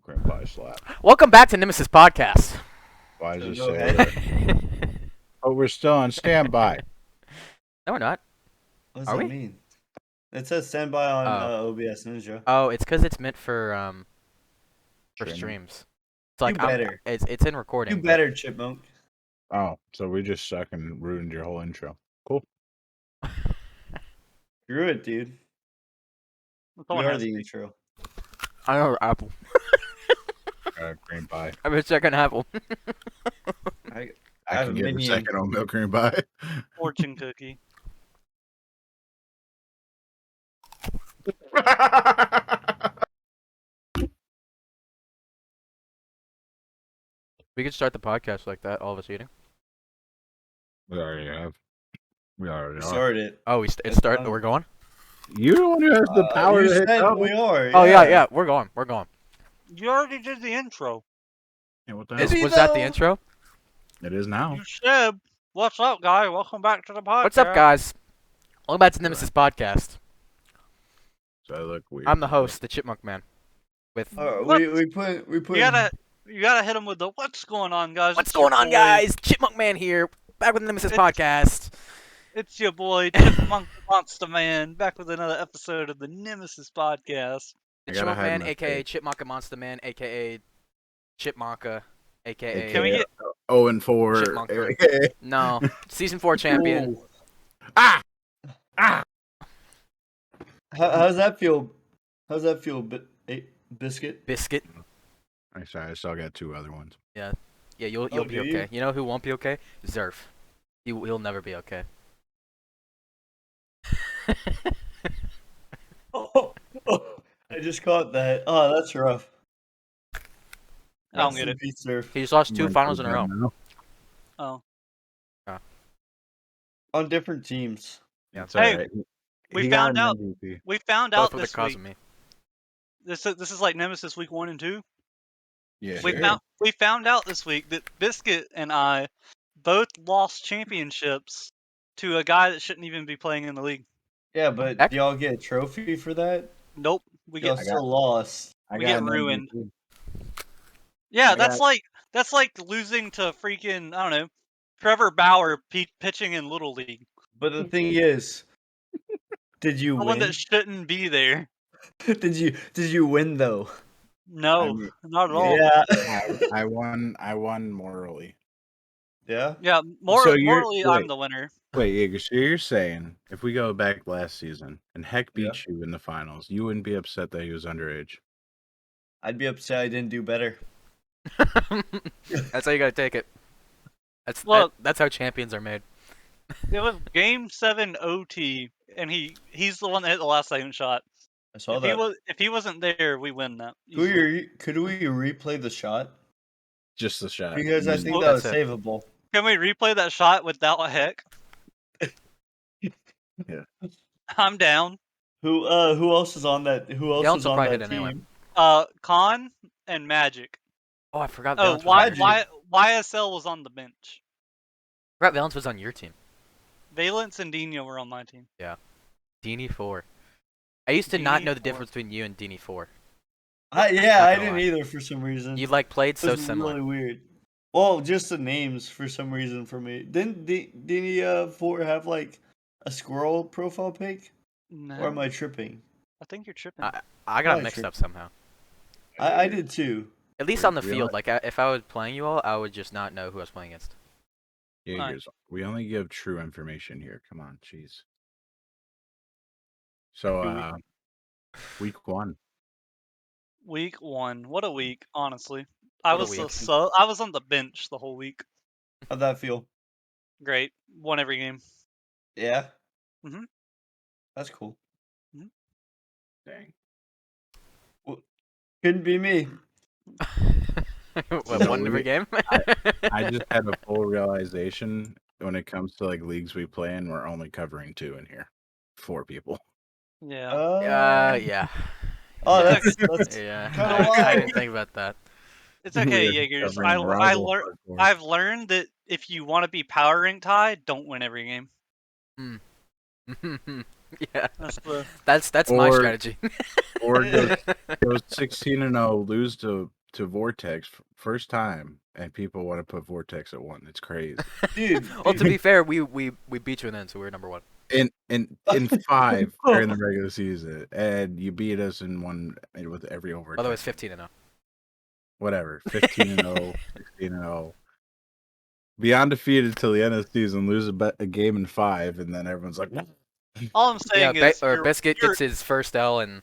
cream pie slap. Welcome back to Nemesis podcast. Why does it So go say ahead. that? Oh, we're still on standby. No, we're not. What does Are that we? mean? It says standby on Oh. OBS Ninja. Oh, it's because it's meant for Streaming. streams. It's like You better. it's in recording. You better, Chipmunk. Oh, so we just suck and ruined your whole intro. Cool. Screw it, dude. We are the intro. I know Apple. Cream pie. I've been checking Apple. I I have can a get a minion. second oatmeal cream pie. Fortune cookie. We could start the podcast like that. All of us eating. We already have. We already We are. started it. Oh, it's It's start. done. We're going. You're the one who has the power you to hit said double. we are. Oh yeah. We're going. We're going. You already did the intro. Yeah, what the Is hell? he Was that the though? intro? It is now. You said, "What's up, guy? Welcome back to the podcast." What's up, guys? Welcome back to Nemesis podcast. So I look weird. I'm the host, the Chipmunk Man. With What? We put. You gotta hit him with the "What's going on, guys?" what's It's your going on, boy- guys? Chipmunk Man here. Back with the Nemesis podcast. It's your boy Chipmunk Monster Man, back with another episode of the Nemesis podcast. The I gotta Chipmunk hide Man, my aka face. Chipmunka Monster Man, aka Chipmunka, aka. Can we get- 0-4. Chipmunk. No, season 4 champion. Ooh. Ah! How's that feel? How's that feel, Biscuit? Biscuit. I'm sorry, I still got 2 other ones. Yeah, you'll Oh, be do you? okay. You know who won't be okay? Zerf. He'll never be okay. Oh, I just caught that. Oh, that's rough. I don't get it. Beat surf. He just lost 2 Might finals go in a row. down now. Oh, On different teams. Yeah, it's Hey, alright. we He got found an out. MVP. We found Both out with the this cause week. of me. This is like Nemesis week 1 and 2. Yeah, We found out this week that Biscuit and I both lost championships to a guy that shouldn't even be playing in the league. Yeah, but Heck. do y'all get a trophy for that? Nope, we Y'all get still lost. I we got get an ruined. MVP. Yeah, I that's like losing to freaking I don't know, Trevor Bauer pitching in Little League, But the thing is, did you the one win? that shouldn't be there. Did you win though? No, I mean, not at all. Yeah. I won morally. Yeah. Yeah, So you're- morally, wait. I'm the winner. Wait, Igor, so you're saying if we go back last season and Heck Yeah. beat you in the finals, you wouldn't be upset that he was underage? I'd be upset I didn't do better. That's how you gotta take it. Look. That's how champions are made. It was Game 7 OT, and he's the one that hit the last second shot. I saw If that. he wasn't there, we win that. Could we replay the shot? Just the shot. Because I Mm. think that was That's it. savable. Can we replay that shot without a heck? Yeah. I'm down. Who else is on that? Who else Dylan's is will on probably that hit it team? anyway. Con and Magic. Oh, I forgot. Oh, Valence was on your team. YSL was on the bench. I forgot Valence was on your team. Valence and Dino were on my team. Dini 4. I used to not Dini know the 4. difference between you and Dini 4. I Not didn't gonna lie. either for some reason. You played It so was similar. really weird. Well, just the names for some reason for me. Didn't he 4 have like a squirrel profile pic? No, Or am I tripping? I think you're tripping. I got Probably mixed true. up somehow. I did too. At least Wait, on the really? field. Like if I was playing you all, I would just not know who I was playing against. Jaegers, we only give true information here. Come on, jeez. So, week 1. Week 1. What a week, honestly. I What a was week. I was on the bench the whole week. How'd that feel? Great. Won every game. Yeah. Mhm. That's cool. Dang. Couldn't be me. What, No, one every game? I just had a full realization when it comes to like leagues we play in, we're only covering 2 in here. 4 people. Yeah. Yeah. Oh, Yeah. that's Yeah. kinda I wild. didn't think about that. It's okay, We're Jaegers. covering rival hardcore. I've learned that if you want to be power ranked high, don't win every game. Yeah, That's the that's my Or- strategy. Or goes 16-0, lose to Vortex first time, and people want to put Vortex at 1. It's crazy. Dude, Well, to be fair, we beat you in the end, so we're number 1. In 5 during the regular season, and you beat us in 1 with every overtime. Although it's 15-0. Whatever, 15-0, 16-0. Be undefeated till the end of the season, lose a game in 5, and then everyone's like, "No." all I'm saying Yeah, is Biscuit you're gets his first L in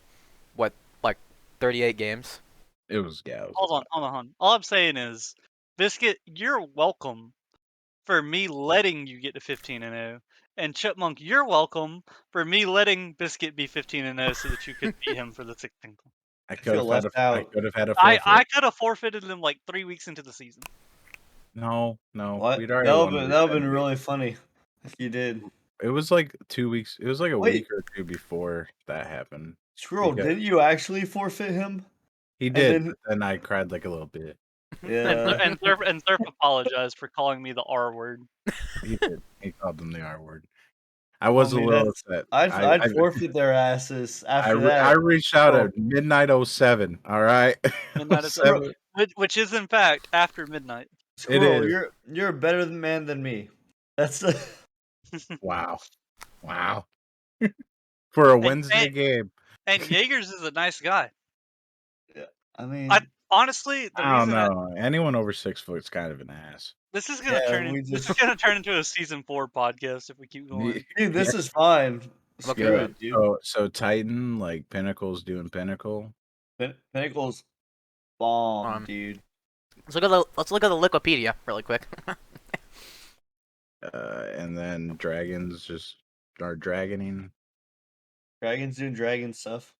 what, like 38 games. It was a hold lot. on. All I'm saying is, Biscuit, you're welcome for me letting you get to 15-0, and Chipmunk, you're welcome for me letting Biscuit be 15-0 so that you could beat him for the 16th. I feel left I out. could have had a forfeit. I could have forfeited them like 3 weeks into the season. No, What? we'd That already won. would have been really funny if you did. It was like 2 weeks. It was like a Wait. week or 2 before that happened. Squirrel, Because- didn't you actually forfeit him? He did, then- but then I cried like a little bit. Yeah. And Surf apologized for calling me the R word. He did. He called them the R word. I was a little upset. I'd forfeit their asses after that. I reached out Bro. at midnight 07. All right. Midnight is 07. which is in fact after midnight. Squirrel, is. you're a better man than me. That's the Wow. For a And- Wednesday and- game. And Jaegers is a nice guy. I mean Honestly, the I don't reason know. Anyone over 6 foot is kind of an ass. this is gonna Yeah, turn turn into a season 4 podcast if we keep going. dude, this is fine. I'm okay Screw with it, dude. So Titan, like Pinnacle's doing Pinnacle. Pinnacle's bomb, Um, dude. let's look at the Wikipedia really quick. And then Dragons just are dragoning. Dragons doing dragon stuff.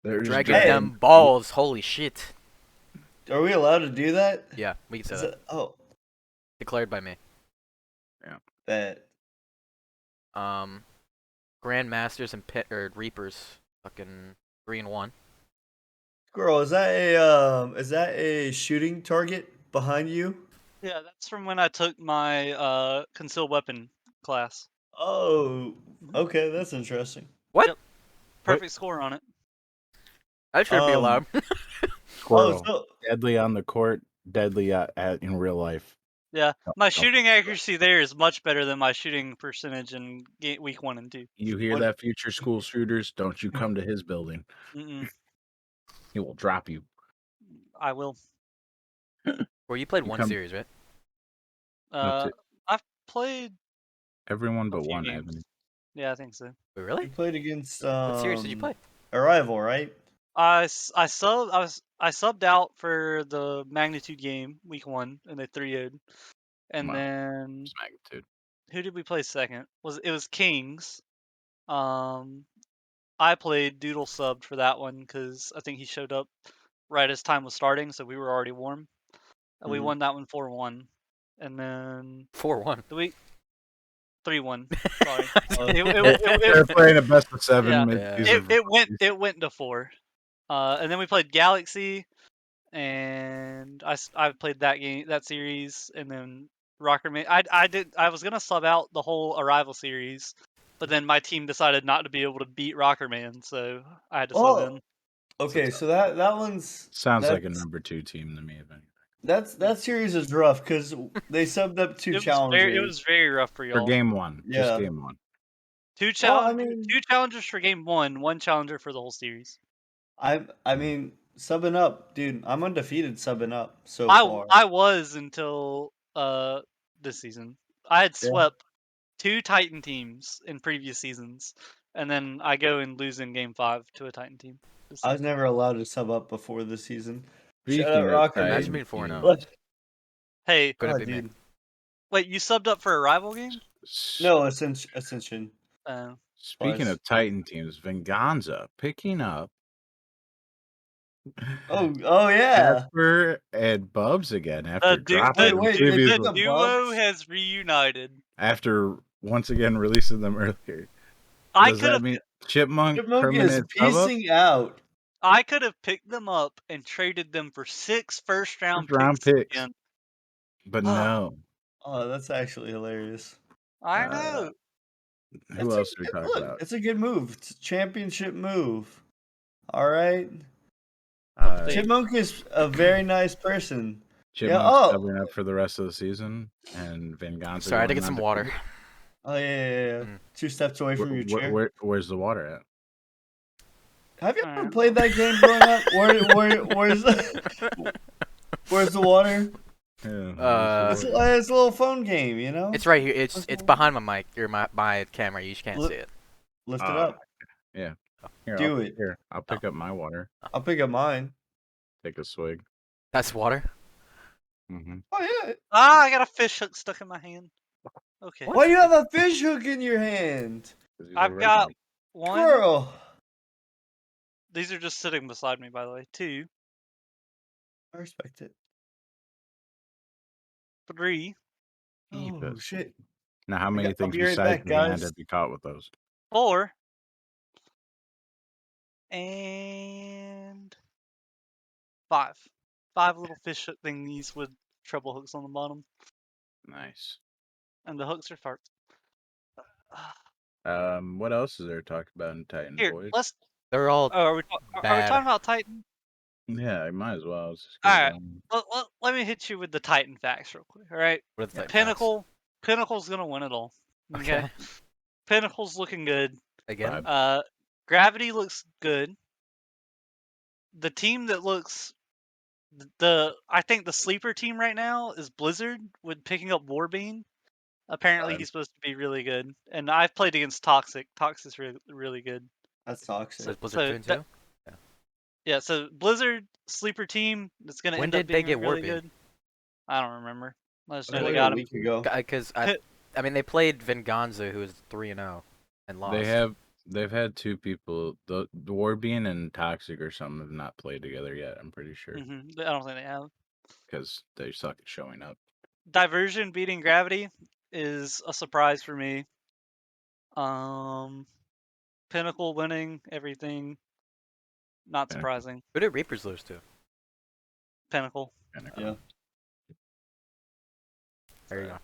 They're just Dragging Hey. them balls. Holy shit. Are we allowed to do that? Yeah, we can say Is that. it- oh, Declared by me. bet. Grandmasters and Reapers. Fucking 3-1. Girl, is that a shooting target behind you? Yeah, that's from when I took my concealed weapon class. Oh, okay, that's interesting. Perfect score on it. That should be allowed. Squirrel. Oh, so Deadly on the court, deadly in real life. Yeah, Oh, my oh. shooting accuracy there is much better than my shooting percentage in week 1 and 2. You hear What- that, future school shooters? Don't you come to his building. Mm-mm, He will drop you. I will. Well, you played You one come- series, right? I've played. Everyone A but few one, games. Ebony. Yeah, I think so. Wait, you really? played against What series did you play? Arrival, right? I subbed out for the Magnitude game week 1 and they 3-0'd. And Wow. then It's magnitude. who did we play second? It was Kings. I played Doodle subbed for that one because I think he showed up right as time was starting, so we were already warm. And we Mhm. won that one 4-1. And then 4-1. the week 3-1. Sorry. They're playing a best of 7 Yeah. mid-season. It went to 4. And then we played Galaxy, and I played that series, and then Rockerman. I was gonna sub out the whole Arrival series, but then my team decided not to be able to beat Rockerman, so I had to sub Oh, in. okay, so that one's Sounds like a that's- number 2 team to me. If anything. that series is rough because they subbed up two challengers. It was very rough for For y'all. game 1. Yeah. Just game 1. Two Well, challengers for game 1, one challenger for the whole series. I mean, subbing up, dude. I'm undefeated subbing up so far. I was until this season. I had Yeah. swept 2 Titan teams in previous seasons, and then I go and lose in game 5 to a Titan team. this I was season. never allowed to sub up before this season. Speaking Shout out of Rocker, Titan Imagine man. being 4-0. teams, What? Hey, Couldn't Oh, be me. dude. wait, you subbed up for a rival game? No, Ascension. Speaking Plus. of Titan teams, Venganza picking up Oh yeah. Casper and Bubs again after The dropping wait, them they previously- did the duo Bubs? has reunited. after once again releasing them earlier. I Does could that have mean Chipmunk Chipmunk is permanent sub up? piecing out. picked them up and traded them for 6 first-round First-round picks. picks. Again. But Ah. no. Oh, that's actually hilarious. I know. Who else do we talk Look, about? it's a good move. It's a championship move. All right. Update. Chipmunk is a very nice person. Chipmunk's Oh. covering up for the rest of the season, and Venganza. Sorry, I had to going get on some to- water. Oh yeah. 2 steps away from your chair. Where's the water at? Have you ever played that game growing up? Where's the water? Yeah, It's a little phone game, you know. It's right here. It's behind my mic or my camera. You just can't see it. Lift it up. Yeah. Here, Do it. Here, I'll pick up my water. I'll pick up mine. Take a swig. That's water. Mm-hmm. Oh yeah. I got a fish hook stuck in my hand. Okay. Why do you have a fish hook in your hand? I've got one. Squirrel. These are just sitting beside me, by the way. 2, I respect it. 3, Oh shit. Now, how many I'll things be right besides back, the hand guys. have you caught with those? 4, and 5. 5 little fish hook thingies with treble hooks on the bottom, Nice. and the hooks are farts. What else is there to talk about in Titan Here, Boys? let's. They're all Oh, are we bad. talking about Titan? Yeah, I might as well. Let's just All get right. going. Let me hit you with the Titan facts real quick. All right. What are the Titan Pinnacle. Pinnacle's gonna win it all. facts? Okay. Okay. Pinnacle's looking good. Again. Gravity looks good. The team that looks I think the sleeper team right now is Blizzard with picking up Warbeam. Apparently he's supposed to be really good. And I've played against Toxic. Toxic's really good. That's toxic. So is Blizzard doing too? Yeah, so Blizzard sleeper team that's gonna When end up did they being get really Warbeam? good. I don't remember. I just I know they played got a him. week ago. Because I mean they played Venganza, who is 3-0, and lost. They've had 2 people. The Warbean and Toxic or something have not played together yet. I'm pretty sure I don't think they have. because they suck at showing up. Diversion beating Gravity is a surprise for me. Pinnacle winning everything, not Pinnacle. surprising. Who did Reapers lose to? Pinnacle. Yeah. There you go.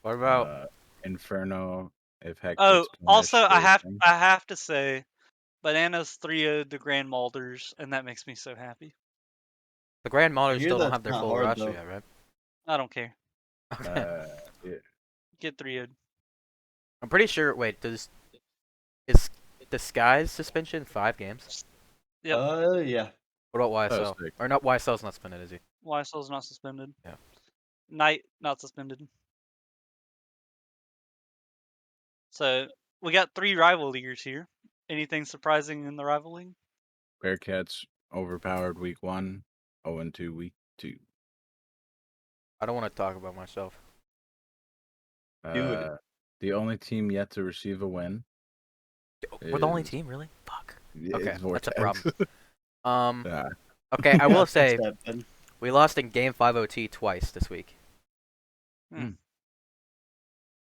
What about Inferno? If Heck Oh, gets also punished, I have to say, Bananas 3-0'd the Grand Malders, and that makes me so happy. the Grand Malders? hear Still don't that's have their not full hard, roster though. yet, right? I don't care. Okay. Yeah. Get 3-0'd. I'm pretty sure. Wait, is Disguise suspension 5 games? Yep. Yeah. What about was YSL? 6. Or not? YSL's not suspended, is he? YSL's not suspended. Yeah. Knight not suspended. So we got 3 rival leaguers here. Anything surprising in the rival league? Bearcats overpowered week 1, 0-2 week 2. I don't want to talk about myself. Do it. The only team yet to receive a win. We're the only is- team, really? Fuck. is Okay, that's a Vortex. problem. Yeah. Okay, I will say Fix that, bud. we lost in Game 5 OT twice this week.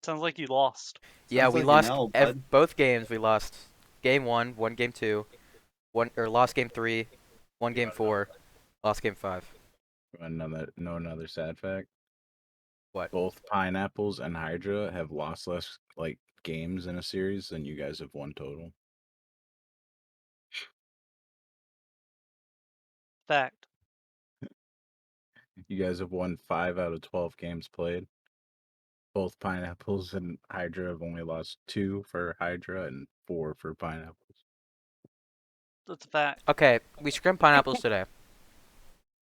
Sounds like you lost. Yeah, Sounds we like an lost L, bud. both games. We lost Game 1, won Game 2, lost Game 3, won Game 4, lost Game 5. Another sad fact. What? Both Pineapples and Hydra have lost less games in a series than you guys have won total. Fact. You guys have won 5 out of 12 games played. Both Pineapples and Hydra have only lost 2 for Hydra and 4 for Pineapples. That's a fact. Okay, we scrimmed Pineapples today,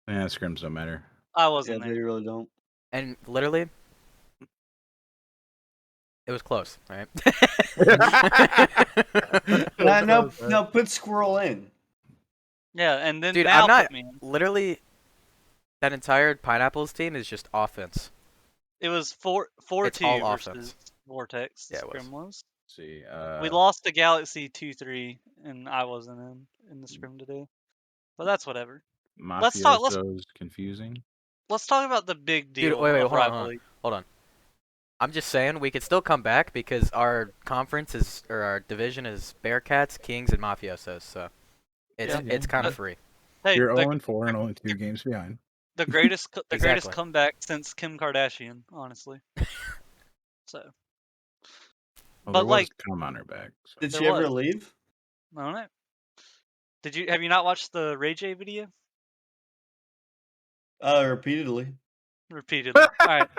Yeah, scrims don't matter. I Yeah, wasn't they there. really don't. and literally, it was close. All right. Now put Squirrel in. Yeah, and then Dude, now I'm not put me in. literally. That entire Pineapples team is just offense. It was 4-2 all versus offense. Vortex. Yeah, it was. Scrim was. See, We lost to Galaxy 2-3, and I wasn't in the scrim today. But that's whatever. Let's Mafioso's confusing. Let's talk about the big deal. Dude, wait, of hold on, rivalry. hold on. I'm just saying we could still come back because our conference is, or our division is Bearcats, Kings, and Mafiosos. So it's Yeah. kind of free. Hey, You're the, 0-4 and only 2 games behind. the greatest greatest Exactly. comeback since Kim Kardashian, honestly. So Well, But, there was like- cum on her back. So. Did There she ever was. leave? I don't know. Have you not watched the Ray J video? Repeatedly. Repeatedly. All right.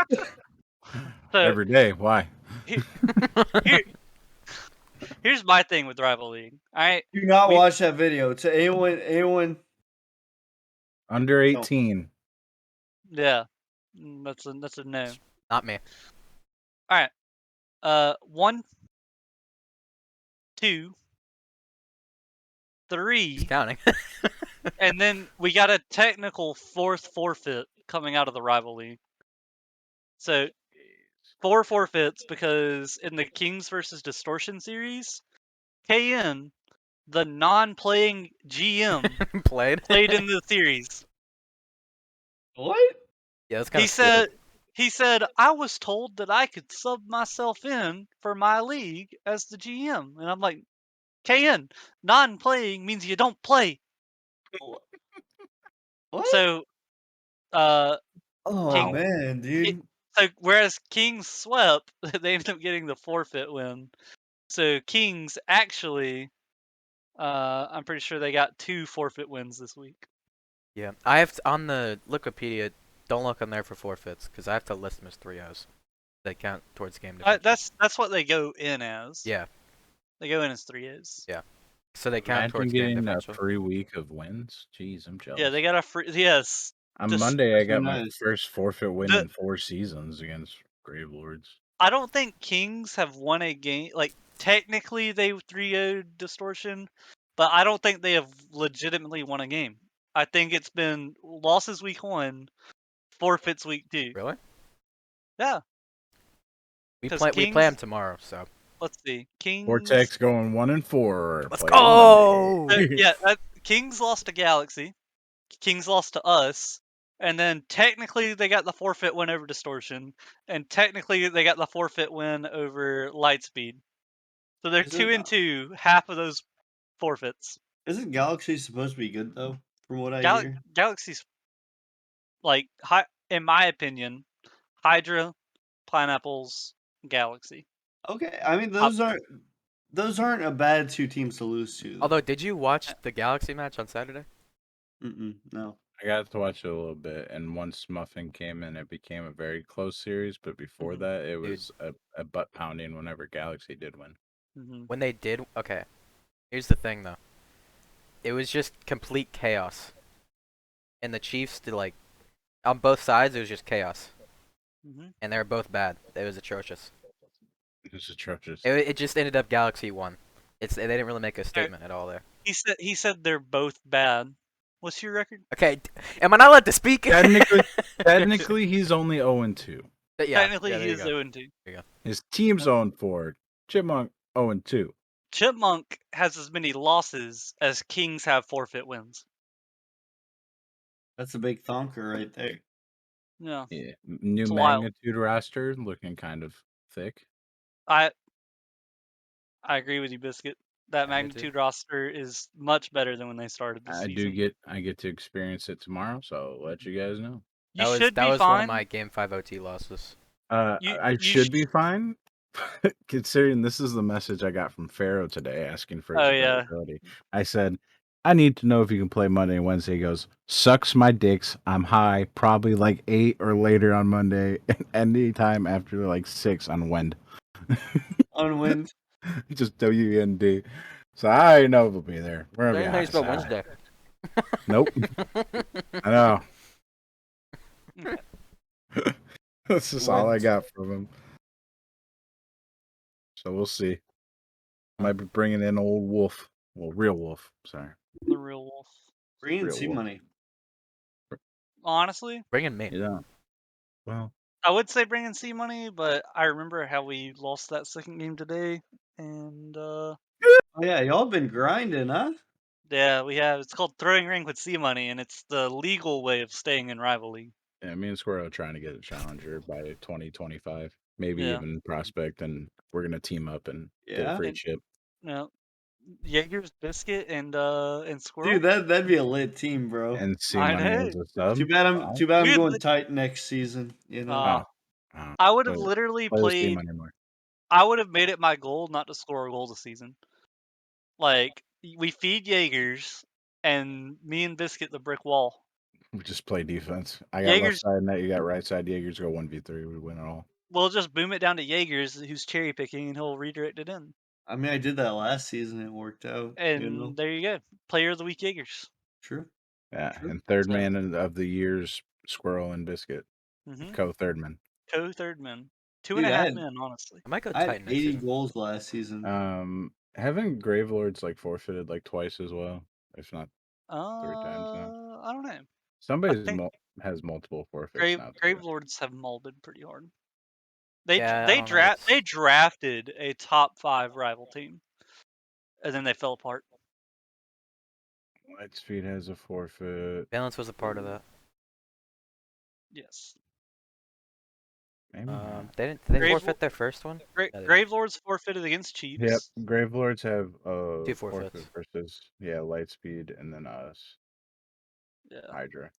So Every day. Why? here, here's my thing with Rival League. All right. Do not We- watch that video. To anyone. Under 18. Yeah. That's a no. Not me. All right. 1, 2, He's 3, counting. and then we got a technical 4th forfeit coming out of the Rival League. So 4 forfeits because in the Kings versus Distortion series, KN, the non-playing GM, Played. played in the series. What? Yeah, that's kind He of stupid. said, I was told that I could sub myself in for my league as the GM. And I'm like, KN, non-playing means you don't play. What? So, oh King- man, dude. so whereas Kings swept, they ended up getting the forfeit win. So Kings actually, I'm pretty sure they got 2 forfeit wins this week. Yeah, I have on the Wikipedia. Don't look on there for forfeits because I have to list them as 3-0s. They count towards game differential. That's what they go in as. Yeah, They go in as 3-As. so they count Imagine towards game getting a differential. free week of wins. Jeez, I'm jealous. Yeah, they got a free. Yes. On just- Monday, I got my Nice. first forfeit win The- in 4 seasons against Grave Lords. I don't think Kings have won a game. Like, technically, they 3-0'd Distortion, but I don't think they have legitimately won a game. I think it's been losses week 1, forfeits week 2. Really? Yeah. We 'Cause play Kings- them tomorrow, so Let's see. Kings. Vortex going 1-4. let's Play go. on Monday. Yeah, Kings lost to Galaxy. Kings lost to us. And then technically they got the forfeit win over Distortion. And technically they got the forfeit win over Lightspeed. So they're Is it 2-2, half of those forfeits. Isn't Galaxy supposed to be good though? From what I hear. Galaxy's like in my opinion, Hydra, Pineapples, Galaxy. Okay, I mean those aren't a bad 2 teams to lose to. Although, did you watch the Galaxy match on Saturday? No. I got to watch it a little bit, and once Muffin came in, it became a very close series. But before Mhm. that, it was a butt pounding whenever Galaxy did win. Mm-hmm. When they did, okay. Here's the thing, though. It was just complete chaos. And the Chiefs did on both sides. It was just chaos, Mm-hmm. and they were both bad. It was atrocious. It was atrocious. It just ended up Galaxy won. They didn't really make a statement at all there. He said they're both bad. What's your record? Okay, am I not allowed to speak? Technically, he's only 0-2. Yeah, Technically, yeah, there he you is go. 0-2. His team's 0-4. Chipmunk 0-2. Chipmunk has as many losses as Kings have forfeit wins. That's a big thonker right there. Yeah, Yeah, new It's wild. magnitude roster looking kind of thick. I agree with you, Biscuit. That Magnitude. magnitude roster is much better than when they started this I season. get to experience it tomorrow, so I'll let you guys know. You That should was be one fine. of my Game 5 OT losses. You- I you should sh- be fine, considering this is the message I got from Pharaoh today asking for his Oh, yeah. availability. I said, I need to know if you can play Monday and Wednesday. He goes, sucks my dicks. I'm high, probably like 8 or later on Monday, and anytime after like 6 on Wend. On wind. Just WND. So I already know we'll be there. We're gonna be How you spell honest. Wednesday? Nope. I know. That's just all I Went. got from him. So we'll see. Might be bringing in old Wolf. Well, real Wolf. Sorry. The real wolf. Bring in Real C wolf. money. Honestly, Bringing me. Yeah. Well, I would say bring in C money, but I remember how we lost that second game today, and Oh yeah, y'all been grinding, huh? yeah, we have. It's called throwing rank with C money, and it's the legal way of staying in rival league. yeah, me and Squirrel are trying to get a challenger by 2025. Maybe Yeah. even prospect, and we're gonna team up and get Yeah. a free And- chip. No, Jaeger's Biscuit and Squirrel. Dude, that'd be a lit team, bro. And see I money know. as a sub. Too bad Wow. I'm Dude, going the- tight next season. You know. Uh, Oh, I would have play- literally play with C played. money more. I would have made it my goal not to score a goal this season. Like we feed Jaegers, and me and Biscuit the brick wall. We just play defense. I got left Jaegers, side net. You got right side. Jaegers go 1v3. We win it all. we'll just boom it down to Jaegers, who's cherry picking, and he'll redirect it in. I mean, I did that last season. It worked out. And there you go, Player of the Week Jaegers. True. Yeah, True. and third So- man of the year's Squirrel and Biscuit. Mm-hmm. Co-third man. Co-third men, two Dude, and a I half had- men, honestly. I might go I had Titan next 80 season. goals last season. Haven't Gravelords like forfeited like twice as well, if not Three times now. I don't know. Somebody think- has multiple forfeits now. Grave Lords have molded pretty hard. They Yeah, I they don't know, it's- they drafted a top 5 rival team, and then they fell apart. Lightspeed has a forfeit. Valence was a part of that. Yes. Maybe not. They didn't. Did they Grave- forfeit their first one? Yeah, they did. Grave Lords forfeited against Chiefs. Yep, Gravelords have Two forfeit forfeits. versus Lightspeed and then us Yeah. Hydra.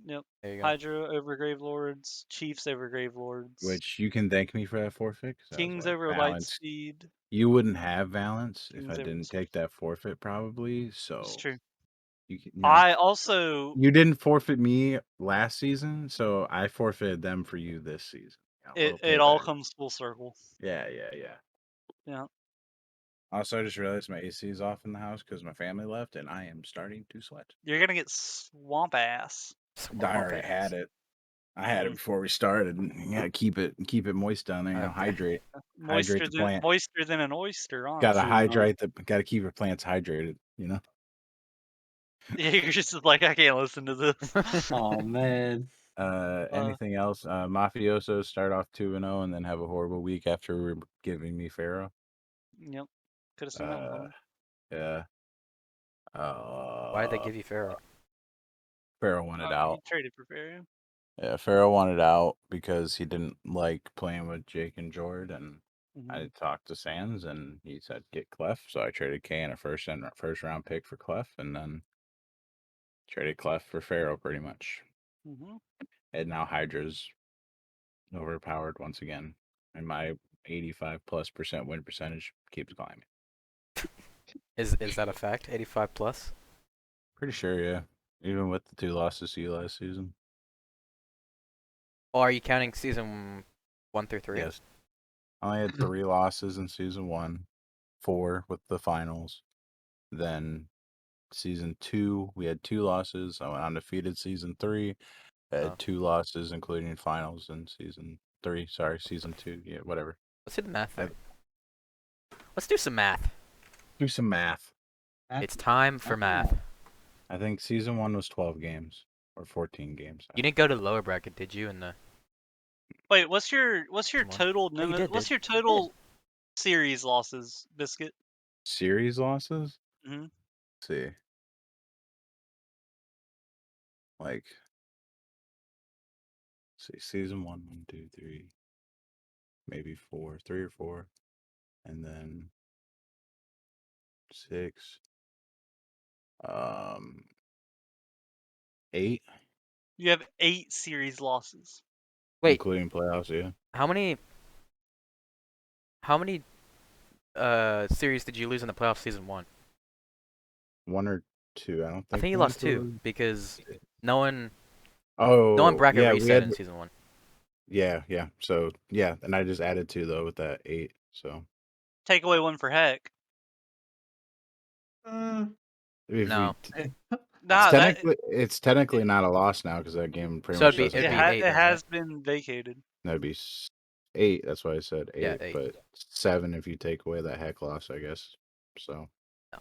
Yep. There you go. Hydra over Grave Lords. Chiefs over Grave Lords. Which you can thank me for that forfeit. 'Cause I was Kings like, over Valence. Lightspeed. You wouldn't have Valence if Kings I over didn't Chiefs. take that forfeit, probably. So It's true. you I also you didn't forfeit me last season, so I forfeited them for you this season. it all comes full circle. Yeah. Yeah. Also, I just realized my AC is off in the house because my family left, and I am starting to sweat. You're gonna get swamp ass. I already had it. I had it before we started. You gotta keep it moist down there. You know, Okay. hydrate. Moister the than plant. moister than an oyster, honestly. Gotta hydrate gotta keep your plants hydrated. You know. Yeah, you're just like, I can't listen to this. Oh man. Anything else? Mafiosos start off 2-0 and then have a horrible week after giving me Pharaoh. Yep. Could have seen that one coming. Yeah. Why did they give you Pharaoh? Pharaoh wanted He out. traded for Pharaoh. Yeah, Pharaoh wanted out because he didn't like playing with Jake and Jord, and I talked to Sands, and he said get Clef, so I traded K and a first round pick for Clef, and then traded Clef for Pharaoh pretty much. Mm-hmm. And now Hydra's overpowered once again, and my 85+% win percentage keeps climbing. Is that a fact? 85 plus. Pretty sure, yeah. Even with the 2 losses to you last season. Oh, are you counting season 1 through 3? Yes. I only had 3 losses in season 1, 4 with the finals. Then season 2, we had 2 losses. I went undefeated season 3. I had Oh. 2 losses, including finals in season 3. Sorry, season 2. Yeah, whatever. Let's do the math there. Let's do some math. Do some math. It's time for math. I think season 1 was 12 games or 14 games. You didn't go to the lower bracket, did you? In the Wait, what's your Come on. total? Oh, you did, what's dude. your total series losses, Biscuit? Series losses? Mhm. Let's see. Like, season 1, 1, 2, 3, maybe 4, 3 or 4, and then 6, 8, You have 8 series losses. wait, including playoffs. Yeah, how many series did you lose in the playoffs season 1? 1 or 2. I don't think. I think you we lost went 2 because no one Oh, bracket yeah, reset in season 1. Yeah. So yeah, and I just added 2 though with that 8. So Take away 1 for heck. if No. Nah, it's technically not a loss now because that game pretty So much it'd be- doesn't it'd count. be 8 it then, has been vacated. That'd be 8. That's why I said 8. Yeah, 8. But 7 if you take away that heck loss, I guess. So. No.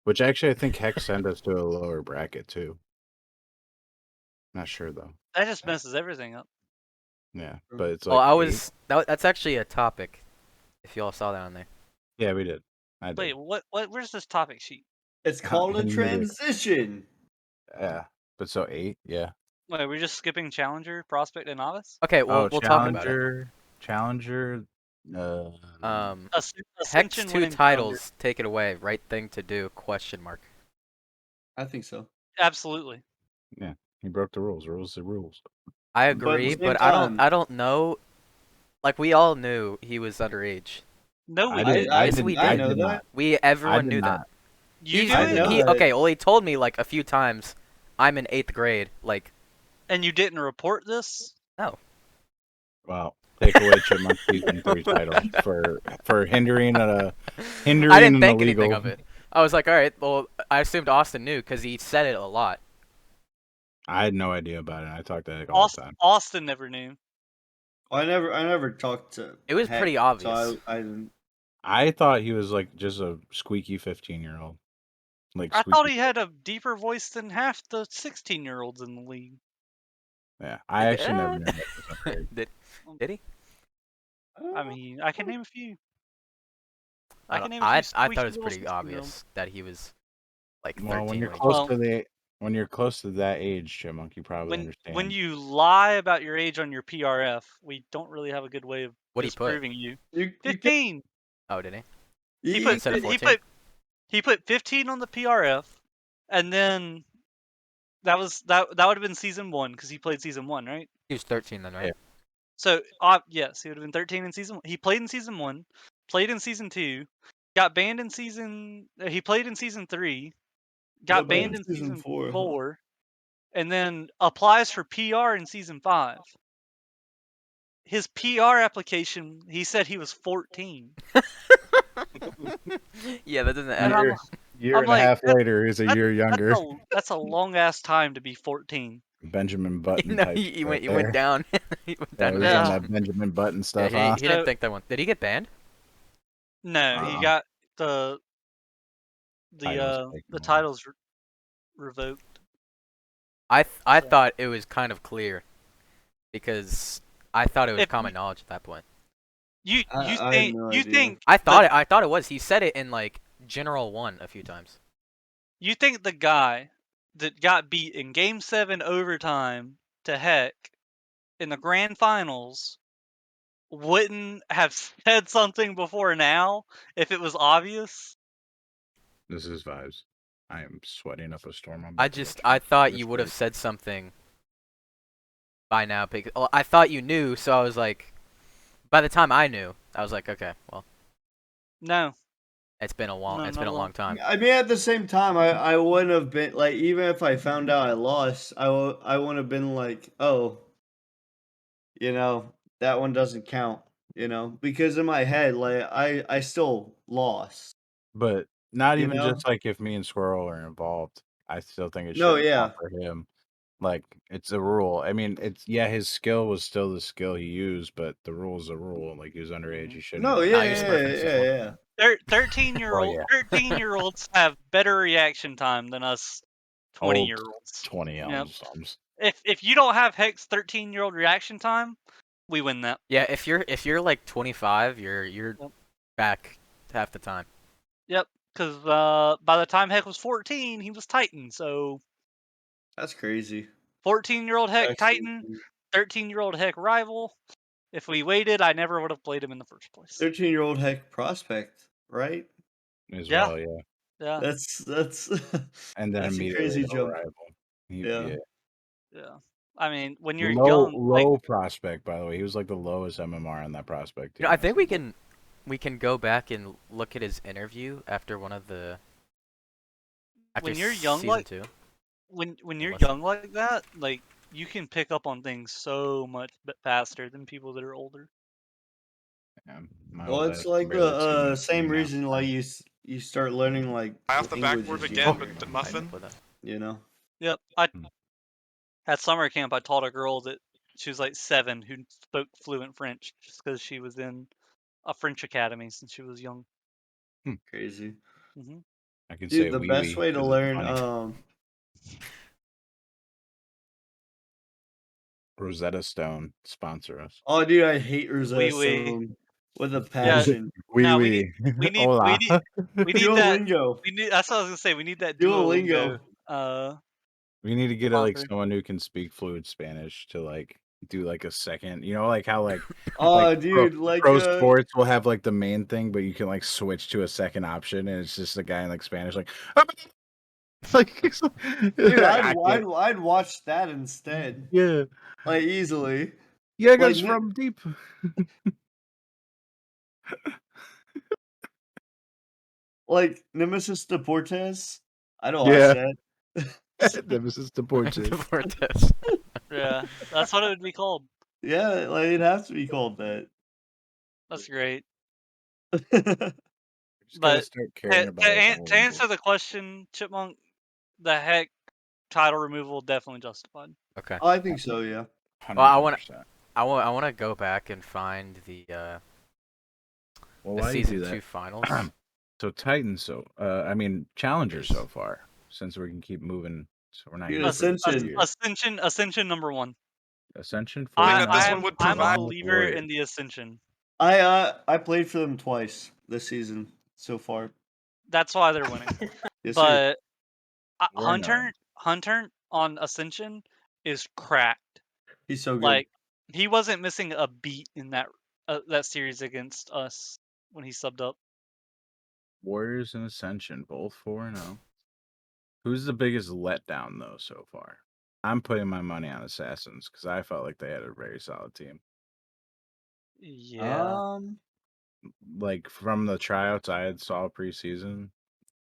Which actually I think heck sent us to a lower bracket too. Not sure though. That just messes everything up. Yeah, but it's Oh, like. I 8. was that's actually a topic. If y'all saw that on there. Yeah, we did. I did. Wait, what? Where's this topic sheet? It's called a Idiot. transition. Yeah, but so 8. Yeah. Wait, we're just skipping Challenger, Prospect, and Novice? Okay, well we'll talk about it. Challenger. Hex Ascension 2 winning titles, take it away. Right thing to do? Question mark. I think so. Challenger. Absolutely. Yeah, he broke the rules. Rules are rules. I But at the agree, same but time- I don't know Like we all knew he was underage. No, we I didn't. did. I Yes, did. we I I did. know did that. not. Everyone did knew not. that. You He's knew I it, know that. okay. Well, he told me like a few times. I'm in 8th grade. Like and you didn't report this. no. Well, take away Chipmunk season 3 title for hindering I hindering didn't an think anything illegal. of it. I was like, all right. Well, I assumed Austin knew because he said it a lot. I had no idea about it. I talked to Heck all the time. Austin never knew. I never talked to. It was Heck, pretty so obvious. I didn't. I thought he was like just a squeaky 15-year-old. Like I thought squeaky. he had a deeper voice than half the 16-year-olds in the league. Yeah, I actually never knew that was underage. Did he? I mean, I can name a few. I I don't. can name a few I squeaky thought it was little pretty 16-year-olds. obvious that he was like 13 Well, when you're when he close told Well, me. when you're close to that age, Chipmunk, you probably when understand. you lie about your age on your PRF, we don't really have a good way of What'd he put? disproving you. You can. 15. Oh, did he? He You, put Instead of he 14? put 15 on the PRF, and then that would have been season 1 because he played season 1, right? He was 13 then, right? Yeah. So yes, he would have been 13 in season 1. He played in season 1, played in season 2, got banned in season. He played in season 3, got banned in season season 4. 4, and then applies for PR in season 5. His PR application, he said he was 14. Yeah, that doesn't And add up. Year I'm and a like, half later, he's a that, year younger. that's a long ass time to be 14. Benjamin Button No, type. he right went there. down. He went Yeah, down he in was on age. that Benjamin Button Yeah, stuff, he huh? didn't So- think that one. Did he get banned? No, he Uh-uh. got the Titles taken away. titles revoked. I So- thought it was kind of clear because I thought it was If common knowledge at that point. You I think have no you idea. think I thought it was. He said it in like General 1 a few times. you think the guy that got beat in Game 7 overtime to heck in the grand finals wouldn't have said something before now if it was obvious? This is vibes. I am sweating up a storm. I thought you would have said something by now because I thought you knew, so I was like, by the time I knew, I was like, okay, well, No. it's been a long, No, it's not been a at all. long time. I mean, at the same time, I wouldn't have been like, even if I found out I lost, I wouldn't have been like, oh, that one doesn't count, because in my head, like, I still lost. But not You even know? just like if me and Squirrel are involved, I still think it No, shouldn't count yeah. for him. Like it's a rule. I mean, his skill was still the skill he used, but the rule's a rule. Like he was underage, he shouldn't. No, have Nah, yeah, he was yeah, perfect. yeah, yeah. 13-year-olds have better reaction time than us 20-year-olds. 20 Yep. elms. If you don't have Heck's 13-year-old reaction time, we win that. Yeah, if you're like 25, you're Yep. back half the time. Yep, because by the time Heck was 14, he was Titan. So That's crazy. 14-year-old Heck Actually, Titan, 13-year-old Heck rival. If we waited, I never would have played him in the first place. 13-year-old Heck prospect, right? As Yeah. well, yeah. Yeah, That's And then that's a immediately crazy a jump. rival. Yeah. yeah. I mean, when you're Low young, like prospect, by the way. He was like the lowest MMR on that prospect team. You know, I think we can go back and look at his interview after one of the after when you're young, season like 2. when you're Listen. young like that, like you can pick up on things so much faster than people that are older. Yeah, my Well, old it's ass like barely see the me same now. reason like you start learning like Off the backboard languages again younger, with the I muffin. ended up with that. you know. Yep. Hmm. At summer camp, I taught a girl that she was like 7 who spoke fluent French just because she was in a French academy since she was young. Crazy. Hmm I can say Dude, the wee best wee way to 'cause it's learn funny. Rosetta Stone sponsor us. oh dude, I hate Rosetta Wee wee. Stone with a Yeah. passion. Wee No, wee. we need Hola. we need that. Duolingo. That's what I was gonna say. We need that Duolingo. Duolingo. We need to get Sponsor. someone who can speak fluent Spanish to like do like a second. You know, like how like Oh, like dude, like pro sports will have like the main thing, but you can like switch to a second option, and it's just a guy in like Spanish, like like dude, I can't- I'd watch that instead. yeah. Like easily. Jäger's Like, from deep. like Nemesis Deportes. I know I Yeah. said. Nemesis Deportes. Deportes. Yeah, that's what it would be called. Yeah, like it has to be called that. That's great. Just gotta But start to, caring about like to all answer the question, Chipmunk, the heck title removal definitely justified. Okay. I think so. Yeah. Well, 100%. I want to go back and find Well, the why do you season do 2 that? finals. So Titans, I mean Challengers so far, since we can keep moving, so we're not Dude, here for 2 Ascension. years. Ascension number 1. Ascension I 4 think that this now. one would I'm a provide. believer in the Ascension. I played for them twice this season so far. That's why they're winning. Yes, sir. But We're no. Hunter on Ascension is cracked. He's so good. Like he wasn't missing a beat in that series against us when he subbed up. Warriors and Ascension, both 4-0. Who's the biggest letdown though so far? I'm putting my money on Assassins because I felt like they had a very solid team. Yeah. Like from the tryouts I had saw preseason,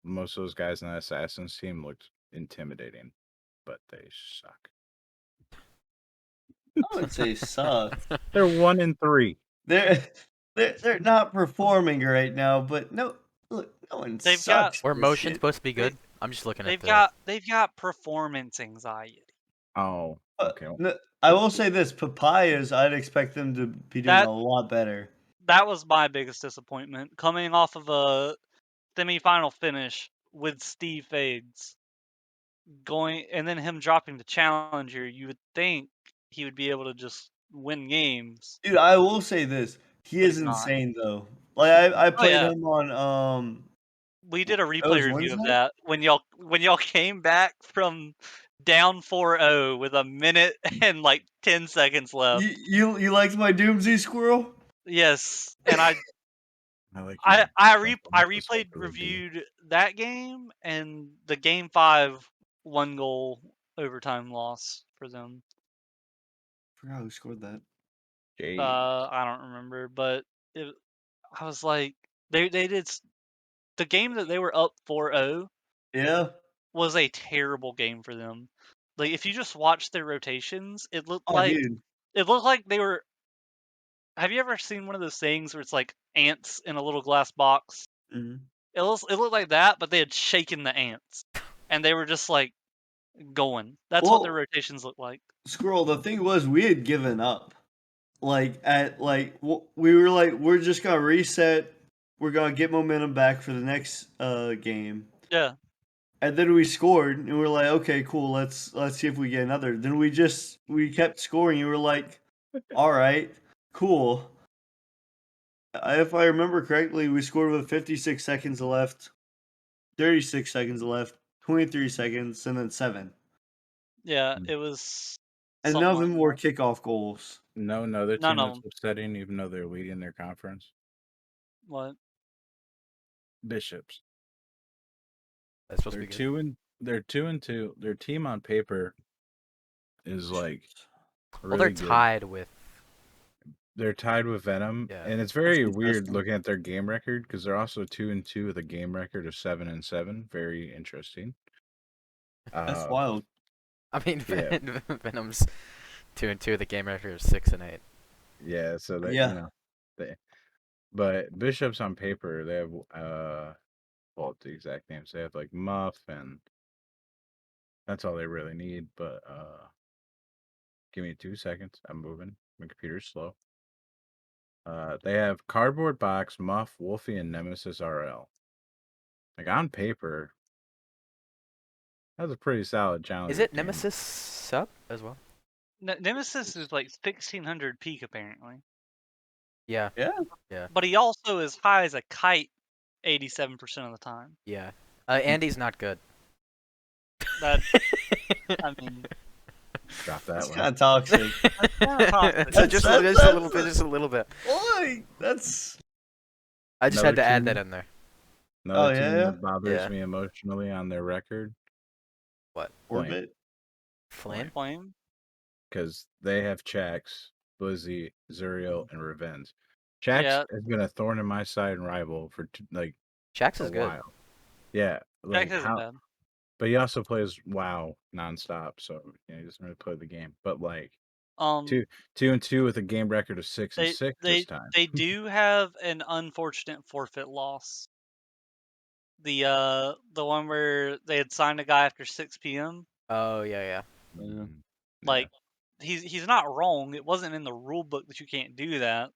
most of those guys in that Assassins team looked intimidating, but they suck. I would say suck. They're 1-3. They're not performing right now, but no, look, no one They've got- sucks. Were this motion shit. supposed to be good? I'm just looking at They've got performance anxiety. Oh, okay. No, I will say this: Papayas, I'd expect them to be doing That- a lot better. That was my biggest disappointment. Coming off of a semifinal finish with Steve Fags going and then him dropping the challenger, you would think he would be able to just win games. Dude, I will say this: he But is he's not. insane though. Like I played yeah. him on We did a That replay was review of Wednesday? that when y'all came back from down 4-0 with a minute and like 10 seconds left. You liked my Doomsday squirrel? Yes, and I like I your I, fucking re- I pistol replayed ability. reviewed that game and the game 5 one goal overtime loss for them. I forgot who scored that. Jeez. I don't remember, but I was like they did the game that they were up 4-0 Yeah. was a terrible game for them. Like if you just watch their rotations, it looked Oh, like dude. they were. Have you ever seen one of those things where it's like ants in a little glass box? Mhm. It looked like that, but they had shaken the ants, and they were just like going. That's what their Well, rotations look like. Squirrel, the thing was we had given up. Like at like we were like we're just gonna reset. We're gonna get momentum back for the next game. Yeah, And then we scored, and we're like, okay, cool. Let's see if we get another. Then we kept scoring, and we're like, all right, cool. If I remember correctly, we scored with 56 seconds left, 36 seconds left, 23 seconds, and then 7. yeah, Mm. it was. And something none of like them were that. kickoff goals. No, another None team of that's them. upsetting, even though they're leading their conference. What? Bishops. That's supposed to They're be good. 2-2. Their team on paper is like Well, really they're good. tied with. They're tied with Venom, Yeah. and it's very That's weird interesting. looking at their game record because they're also 2-2 with a game record of 7-7. Very interesting. That's wild. I mean, Yeah. Venom's 2-2. The game record is 6-8. Yeah, so that Yeah. but Bishops on paper they have well the exact names they have like Muff and that's all they really need. But give me 2 seconds. I'm moving. My computer's slow. They have Cardboard Box, Muff, Wolfie, and Nemesis RL. Like on paper, that's a pretty solid challenge. Is it Nemesis sub as well? Nemesis is like 1600 peak apparently, Yeah. Yeah. but he also is high as a kite 87% of the time. Yeah. Andy's not good. That I mean, Drop that That's one. kind of toxic. So just a little bit, just a little bit. Boy, that's I just Another had to add team- that in there. Another Oh, yeah, team yeah? that bothers Yeah. me emotionally on their record What? Orbit. Flame? flame. because they have checks Blizzy, Zuriel, and Revenge. Jax Yeah, has been a thorn in my side and rival for Jax a is good. while. Yeah, Jack like isn't how, bad. but he also plays WoW nonstop, so he doesn't really play the game. But Um, 2-2 with a game record of 6-6 this they time. they do have an unfortunate forfeit loss. The one where they had signed a guy after 6 p.m. Oh yeah. Mm, yeah, Like he's not wrong. It wasn't in the rule book that you can't do that,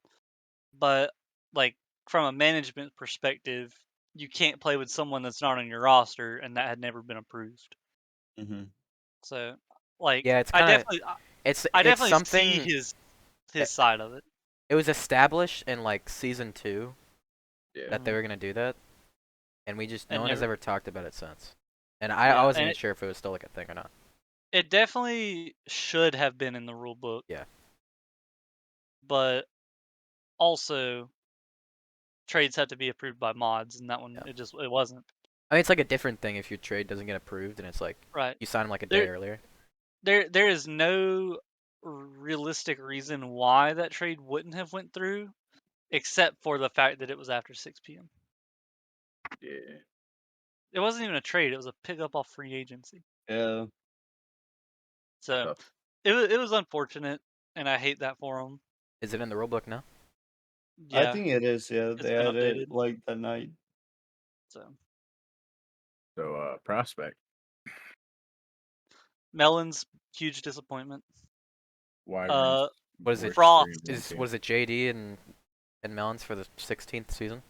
but like from a management perspective, you can't play with someone that's not on your roster, and that had never been approved. Mm-hmm. So, like, Yeah, it's I kind of definitely, I it's definitely see something. his side of it. It was established in like season 2 yeah. that they Mhm. were gonna do that, and no And one has never, ever talked about it since. And I yeah, wasn't and even sure if it was still like a thing or not. it definitely should have been in the rule book. Yeah. But also trades have to be approved by mods, and that one Yeah. it wasn't. I mean, it's like a different thing if your trade doesn't get approved and it's like Right. you sign him like a day There earlier. there is no realistic reason why that trade wouldn't have went through, except for the fact that it was after 6 p.m. Yeah. It wasn't even a trade; it was a pickup off free agency. Yeah. So Tough. it was unfortunate, and I hate that for them. Is it in the rulebook now? I Yeah, think it is. Yeah, it's they been had updated. it like that night. So So prospect. Melon's huge disappointment. Wyvern's What is it? worst 3-1 Is team. was it JD and Melons for the 16th season?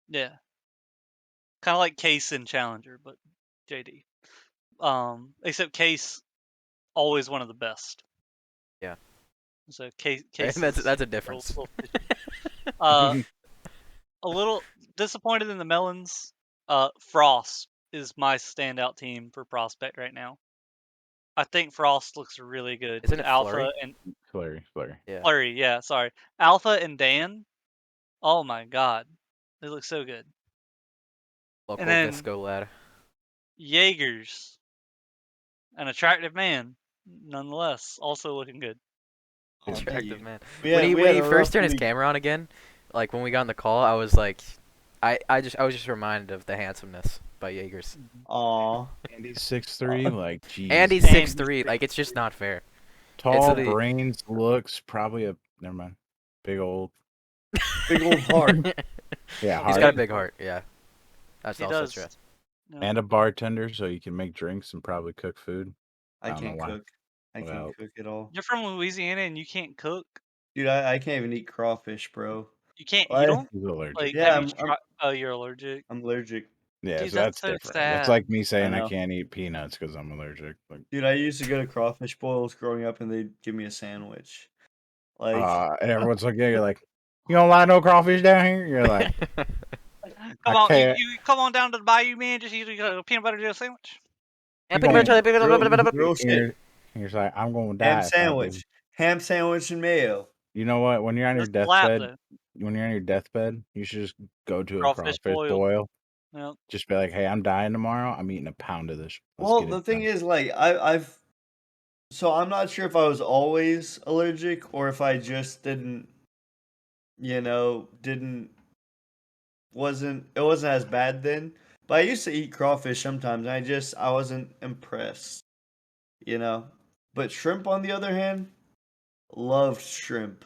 Yeah, kind of like Case and Challenger, but JD. Except Case always one of the best. Yeah. So Case And Case is that's a a difference. little fishy. Uh, a little disappointed in the Melons. Frost is my standout team for prospect right now. I think Frost looks really good Isn't with it Alpha Flurry? and Flurry. Yeah. Flurry. Yeah, sorry, Alpha and Dan. Oh my God, they look so good. And Local then Visco lad. Jaeger's an attractive man, nonetheless, also looking good. Oh, Attractive dude. man. We When had he we when had he a rough first turned his week. camera on again, like when we got on the call, I was like, I was just reminded of the handsomeness by Jaegers. Aw. Andy's 6'3", like And jeez. he's And 6'3". Like it's just not fair. It's Tall, the brains, looks, probably a never mind. Big old Big old heart. yeah, He's he got a heart. big heart. Yeah, that's he also does. true. Yeah. And a bartender, so you can make drinks and probably cook food. I I don't know can't why. cook. I can't Well, cook at all. You're from Louisiana and you can't cook. Dude, I can't even eat crawfish, bro. You can't eat Like, them. he's allergic. Like, yeah, have you tried? Oh, you're allergic. I'm allergic. Yeah, Dude, so that's that's so different. That's sad. like me I saying I know. can't eat peanuts because I'm allergic. Like, Dude, I used to go to crawfish boils growing up and they'd give me a sandwich. Like, and everyone's like, yeah, you're like, you don't like no crawfish down here? You're like, I Come on, can't. you come on down to the bayou, man. Just eat a peanut butter jelly sandwich. And You gonna, real shit. and you're just like, I'm gonna Ham die if I do. sandwich. Ham sandwich and mayo. You know what? When you're on your That's a lap deathbed, though. you should just go to a Crawfish crawfish boil. boil. Yep. Just be like, hey, I'm dying tomorrow. I'm eating a pound of this. Let's Well, get it the thing done. is, like, so I'm not sure if I was always allergic or if I just didn't, didn't it wasn't as bad then. But I used to eat crawfish sometimes. And I wasn't impressed, you know. But shrimp, on the other hand, loved shrimp.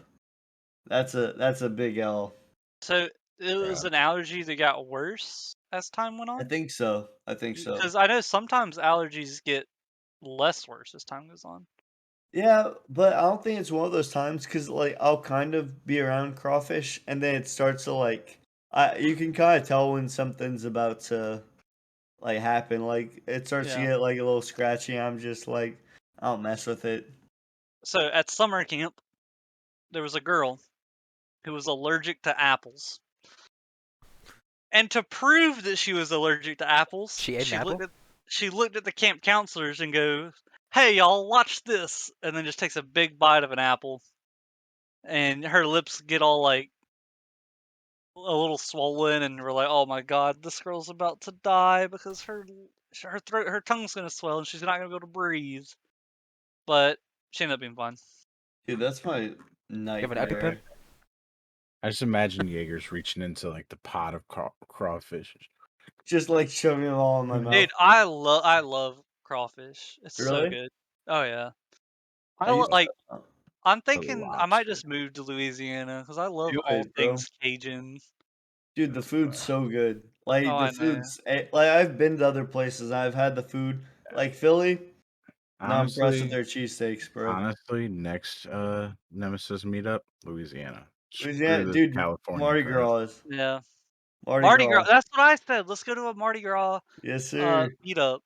That's a big L. So it was Proud. an allergy that got worse as time went I on. think so. I think so. Because I know sometimes allergies get less worse as time goes on. Yeah, but I don't think it's one of those times because like I'll kind of be around crawfish and then it starts to like you can kind of tell when something's about to like happen. Like it starts to Yeah. get like a little scratchy. I'm just like I don't mess with it. So at summer camp, there was a girl who was allergic to apples. And to prove that she was allergic to apples, She ate an apple? she looked at the camp counselors and goes, "Hey y'all, watch this," and then just takes a big bite of an apple, and her lips get all like a little swollen, and we're like, "Oh my god, this girl's about to die because her throat, her tongue's gonna swell, and she's not gonna be able to breathe." But she ended up being fine. Dude, that's my You have an nightmare. EpiPen? I just imagine Jaeger's reaching into like the pot of crawfish. Just like shoving them all in my mouth. Dude, I love crawfish. It's so Really? good. Oh yeah. I used Like. to, I'm The thinking I might lobster. just move to Louisiana because I love do all it, bro. things Cajun. Dude, the food's so good. Like Oh, the I know. food's like I've been to other places. I've had the food like Philly. Not impressed with Honestly, their cheesesteaks, bro. next Nemesis meetup, Louisiana. Louisiana, Screw this dude, California Mardi crap. Gras. Yeah. Mardi Mardi Gras. Gras. That's what I said. Let's go to a Mardi Gras Yes, sir. meetup.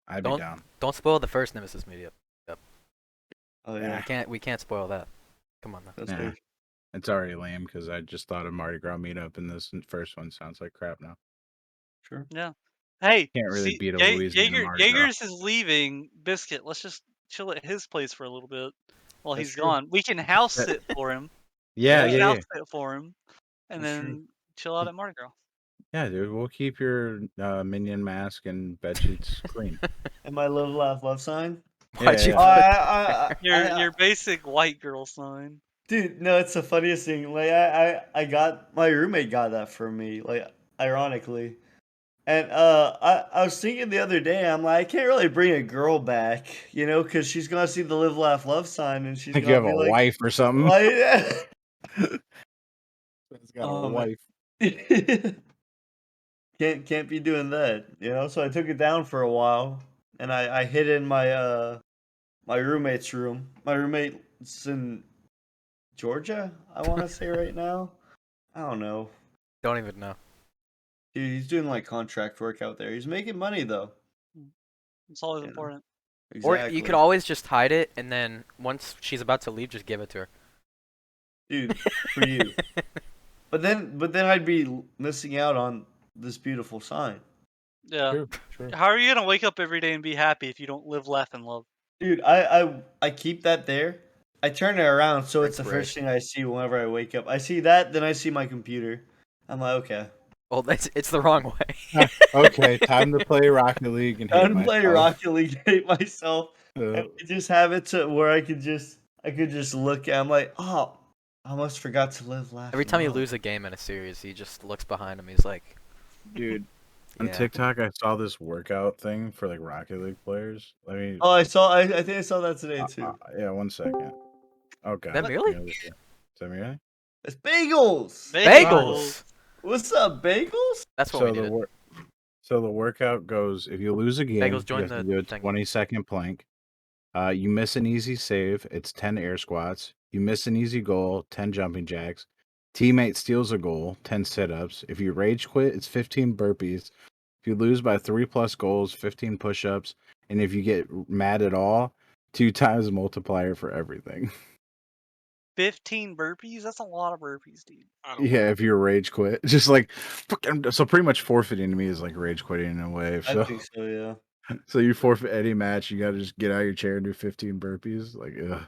I'd be down. Don't spoil the first Nemesis media. Oh Yeah. yeah, We can't spoil that. Come on now. that's Yeah. fair. It's already lame because I just thought of Mardi Gras meetup, and this first one sounds like crap now. Sure. Yeah. Hey, Can't really see, beat a Louisiana Mardi Gras. Jaegers is leaving. Biscuit. Let's just chill at his place for a little bit while That's he's true. gone. We can house sit for him. Yeah, We can yeah, house yeah. sit for him, and That's true. then chill out at Mardi Gras. Yeah, dude. We'll keep your minion mask and bed sheets clean. And my live, laugh, love sign. Why'd Yeah, you yeah. Oh, put Your basic white girl sign. dude, no, it's the funniest thing. Like I got my roommate got that for me. Like ironically. And I was thinking the other day, I'm like, I can't really bring a girl back, you know, because she's gonna see the live, laugh, love sign, and she's Think you gonna have be a like, wife or something? like, It's got a oh man, wife. can't be doing that, you know. So I took it down for a while, and I hid in my roommate's room. My roommate's in Georgia, I want to say right now. I don't know, Don't even know. dude. He's doing like contract work out there. He's making money though. It's always You know, important. Or you could exactly, always just hide it, and then once she's about to leave, just give it to her. dude. For you. But then I'd be missing out on this beautiful sign. Yeah. True. How are you gonna wake up every day and be happy if you don't live, laugh, and love? Dude, I keep that there. I turn it around so For it's the first inspiration. thing I see whenever I wake up. I see that, then I see my computer. I'm like, okay. Well, it's the wrong way. Okay, time to play Rocket League and hate Time to play myself. Rocket League, hate myself. And I just have it to where I could just look at I'm like, oh, I almost forgot to live, laugh, Every and time you love. lose a game in a series, he just looks behind him. He's like, Dude, on yeah. TikTok, I saw this workout thing for like Rocket League players. Let me. Oh, I think I saw that today too. Yeah, 1 second. Oh god. That Merely? Is that Merely? It's bagels. Bagels! What's up, bagels? That's what So we the needed. so the workout goes: if you lose a game, Bagels, you join have to the do a thing. 20-second plank. You miss an easy save, it's 10 air squats. You miss an easy goal, 10 jumping jacks. Teammate steals a goal, 10 sit-ups. If you rage quit, it's 15 burpees. If you lose by 3+ goals, 15 push-ups. And if you get mad at all, 2 times multiplier for everything. 15 burpees? That's a lot of burpees, dude. I don't Yeah, if you rage quit. Just like so pretty much forfeiting to me is like rage quitting in a way. I So think so, yeah. so you forfeit any match, you gotta just get out of your chair and do 15 burpees. Like, ugh.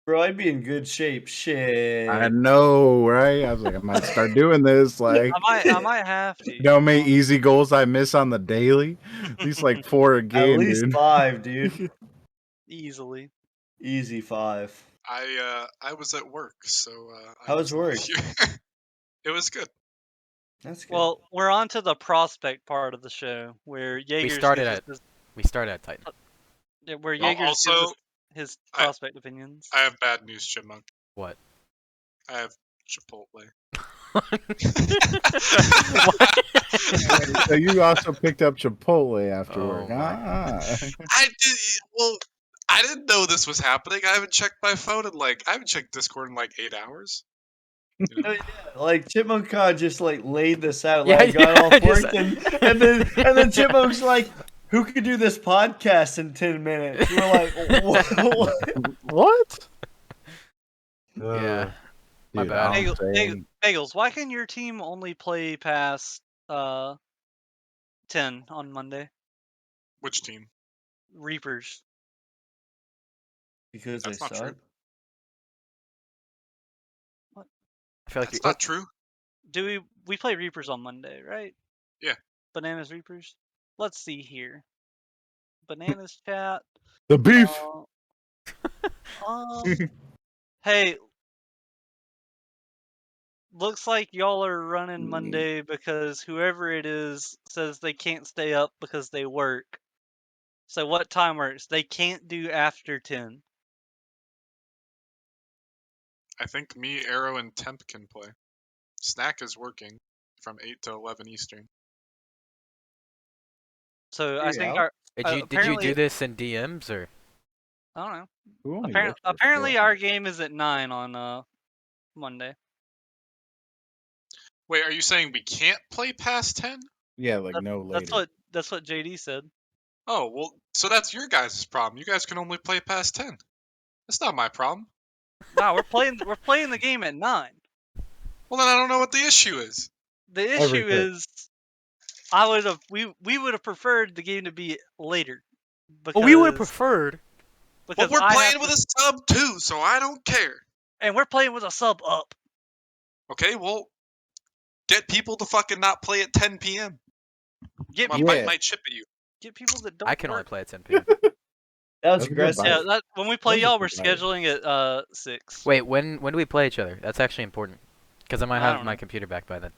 Bro, I'd be in good shape. I Shit. know, right? I was like, I might start doing this. Like, I might have to. you know how many easy goals I miss on the daily? At least like 4 a At game, least dude. 5, dude. Easily. Easy 5. I was at work, so I How was wasn't work? here. It was good. That's good. Well, we're on to the prospect part of the show where We Jaegers started gives us at his, Titan. where Al- Jaegers gives us Also, his I- prospect opinions. I have bad news, Chipmunk. What? I have Chipotle. So you also picked up Chipotle after Oh work. my. I did. Well, I didn't know this was happening. I haven't checked my phone in I haven't checked Discord in 8 hours. You Oh, know? yeah, like Chipmunk God just like laid this out. Yeah, Like I got yeah, off just- work and then Chipmunk's like, who could do this podcast in 10 minutes? We're like, what? What? Yeah. My Dude, bad. all I'm Bagels, saying- Bagels, why can your team only play past 10 on Monday? Which team? Reapers. Because they That's not true. suck. I feel like That's not true. Do we play Reapers on Monday, right? Yeah. Bananas Reapers. Let's see here. Bananas chat. the beef. Um, Hey, looks like y'all are running Mm. Monday because whoever it is says they can't stay up because they work. So what time works? They can't do after 10. I think me, Arrow, and Temp can play. Snack is working from 8 to 11 Eastern. So I Figure it think out. our Did you apparently do this in DMs or? I don't know. Who only works till Apparently 4? our game is at 9 on Monday. Wait, are you saying we can't play past 10? Yeah, like no later. That's what JD said. Oh, well, so that's your guys' problem. You guys can only play past 10. That's not my problem. Nah, we're playing the game at 9. Well, then I don't know what the issue is. The issue Everything. is we would have preferred the game to be later. Because we would have preferred. But because we're I have playing with to, a sub too, so I don't care. and we're playing with a sub up. Okay, well, get people to fucking not play at 10 p.m. Get I'm people, gonna Yeah. bite my chip at you. get people that don't I can only work. play at 10 p.m. That was That's a good aggressive. bite. Yeah, when we play Those are y'all, we're provided. scheduling at 6. Wait, when do we play each other? That's actually important. Because I might I have don't my know. computer back by then.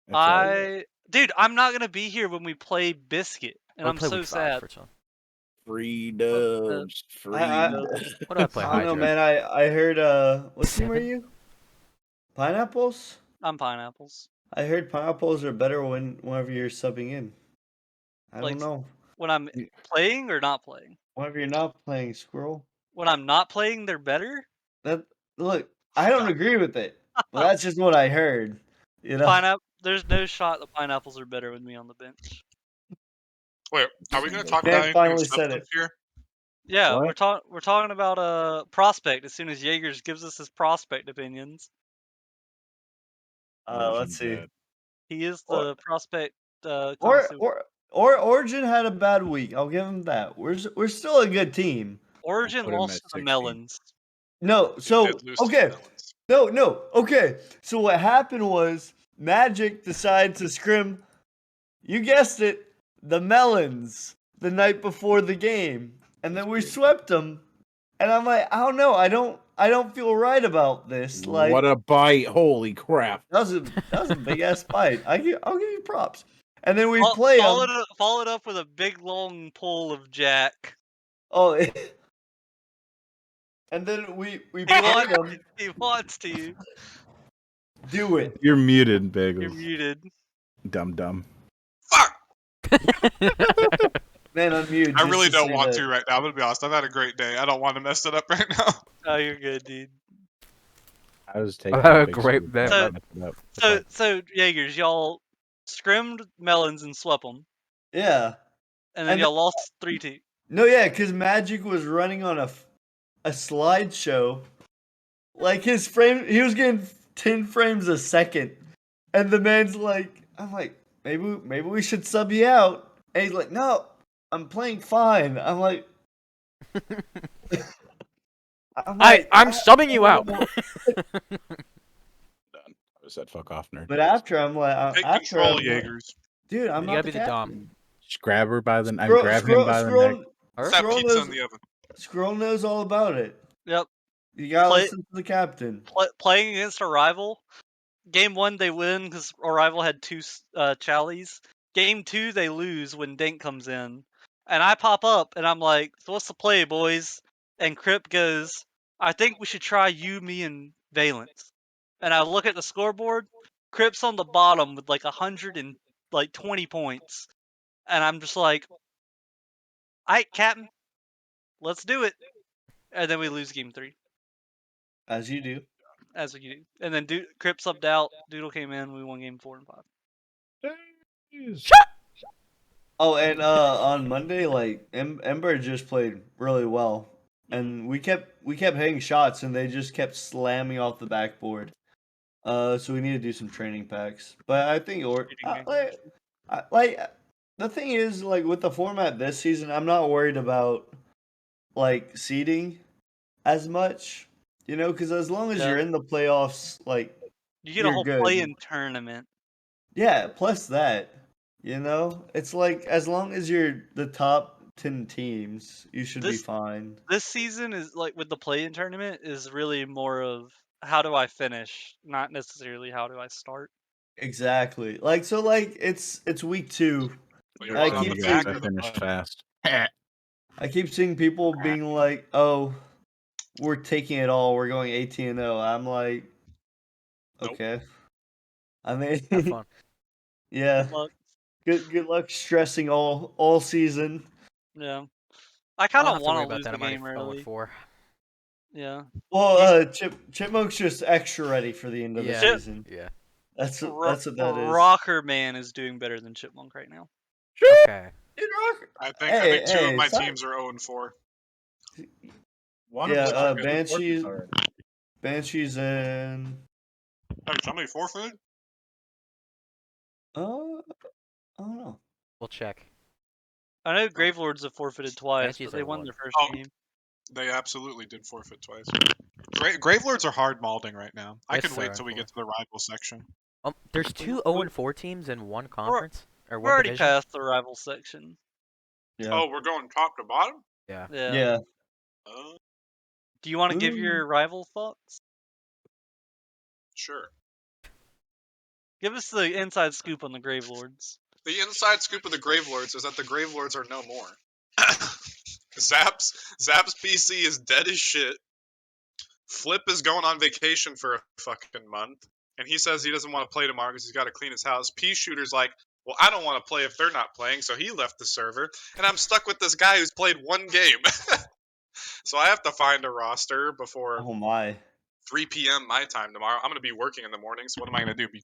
That's all. Dude, I'm not gonna be here when we play Biscuit, and Or I'm play so week 5 sad. for some. Free dubs. Free I- dubs. What do I play? I don't know, Hydra. man. I heard. What team are 7? you? Pineapples. I'm pineapples. I heard pineapples are better whenever you're subbing in. I Like- don't know. When I'm Yeah. playing or not playing. Whenever you're not playing Squirrel. When I'm not playing, they're better. That look. I don't agree with it, but that's just what I heard. You know. Pineapple. There's no shot the pineapples are better with me on the bench. Wait, are we gonna talk Dan about anything finally said substance it. here? Yeah, What? we're talking about prospect as soon as Jaegers gives us his prospect opinions. Let's see. Bad. He is Or- the prospect Or connoisseur. or Origin had a bad week. I'll give him that. We're still a good team. Origin put him lost at to the 16. Melons. No, They so did lose to okay. Melons. No, okay. So what happened was Magic decided to scrim, you guessed it, the Melons the night before the game. And then we swept them. And I'm like, I don't know, I don't feel right about this. Like What a bite! Holy crap! that was a big ass fight. I'll give you props. And then we play them. Followed up with a big long pull of Jack. Oh, and then we He play wants, them. he wants to. Do it. You're muted, You're Bagels. muted. Dumb dumb. Fuck! Man, unmute. I just really to don't say want that. to right now. I'm gonna be honest. I've had a great day. I don't want to mess it up right now. Oh, you're good, dude. I was taking had a big great swig, day. but I messed it up. So Jaegers, y'all scrimmed Melons and swept them, Yeah. and then And y'all lost 3-2. No, yeah, because Magic was running on a slideshow. Like his frame, he was getting 10 frames a second, and the man's like, I'm like, maybe we should sub you out. And he's like, no, I'm playing fine. I'm like, I'm subbing you out. Done. I said fuck off, nerd. But after I'm like, Take after control, I'm like, Jaegers. dude, I'm You not gotta the be the dom. captain. Just grab her by the grab him Scroll, by the neck. scroll, Or- It's that Scroll pizza knows, in the oven. Scroll knows all about it. Yep. You gotta Play- listen to the captain. Playing against a rival. Game 1 they win because our rival had 2 Challies. Game 2 they lose when Dink comes in, and I pop up and I'm like, "So what's the play, boys?" And Crip goes, "I think we should try you, me, and Valence." And I look at the scoreboard. Crip's on the bottom with like 120 points, and I'm just like, "Alright, Captain, let's do it." And then we lose game 3, As you do. as we do. And then Crip subbed out. Doodle came in. We won game 4 and 5. Jeez. Oh, and on Monday, like Ember just played really well, and we kept hitting shots, and they just kept slamming off the backboard. So we need to do some training packs. But I think the thing is, like with the format this season, I'm not worried about like seeding as much, you know, because as long as Yeah. you're in the playoffs, like You get a You're whole good. play-in tournament. yeah. Plus that, you know, it's like as long as you're the top 10 teams. You should be This- fine. This season is like with the play-in tournament is really more of how do I finish, not necessarily how do I start. Exactly. Like it's week 2. Well, you I want on keep the seeing back I or the finished front? fast. I keep seeing people being like, "Oh, we're taking it all. We're going 18-0." I'm like, Nope. okay. I mean, Have fun. yeah. Good luck. Good luck stressing all season. Yeah. I I kind don't of have to worry want to about lose that. the I'm already game 0 early. 4. Yeah. Well, Chipmunk's just extra ready for the end of the Yeah. season. Yeah. That's what that is. Rocker Man is doing better than Chipmunk right now. Okay. Dude, Rocker. I think Hey, two of hey, my stop. teams are 0 and 4. One Yeah, of which are good Banshees. reports already. Banshees and Hey, somebody forfeited? I don't know. We'll check. I know Gravelords have forfeited twice, Banshees but they are won one. their first Oh. game. They absolutely did forfeit twice. Gravelords are hard malding right now. I Yes, can wait sir, till we get to the rival section. There's two 0 and 4 teams in one conference or We're one already division. past the rival section. Yeah. Oh, we're going top to bottom? Yeah. Yeah. Yeah. Do you want to give Ooh. your rival thoughts? Sure. Give us the inside scoop on the Gravelords. The inside scoop of the Gravelords is that the Gravelords are no more. Zap's PC is dead as shit. Flip is going on vacation for a fucking month, and he says he doesn't want to play tomorrow because he's got to clean his house. Pea Shooter's like, well, I don't want to play if they're not playing, so he left the server, and I'm stuck with this guy who's played one game. So I have to find a roster before Oh my. 3 p.m. my time tomorrow. I'm going to be working in the morning, so what am I going to do? Be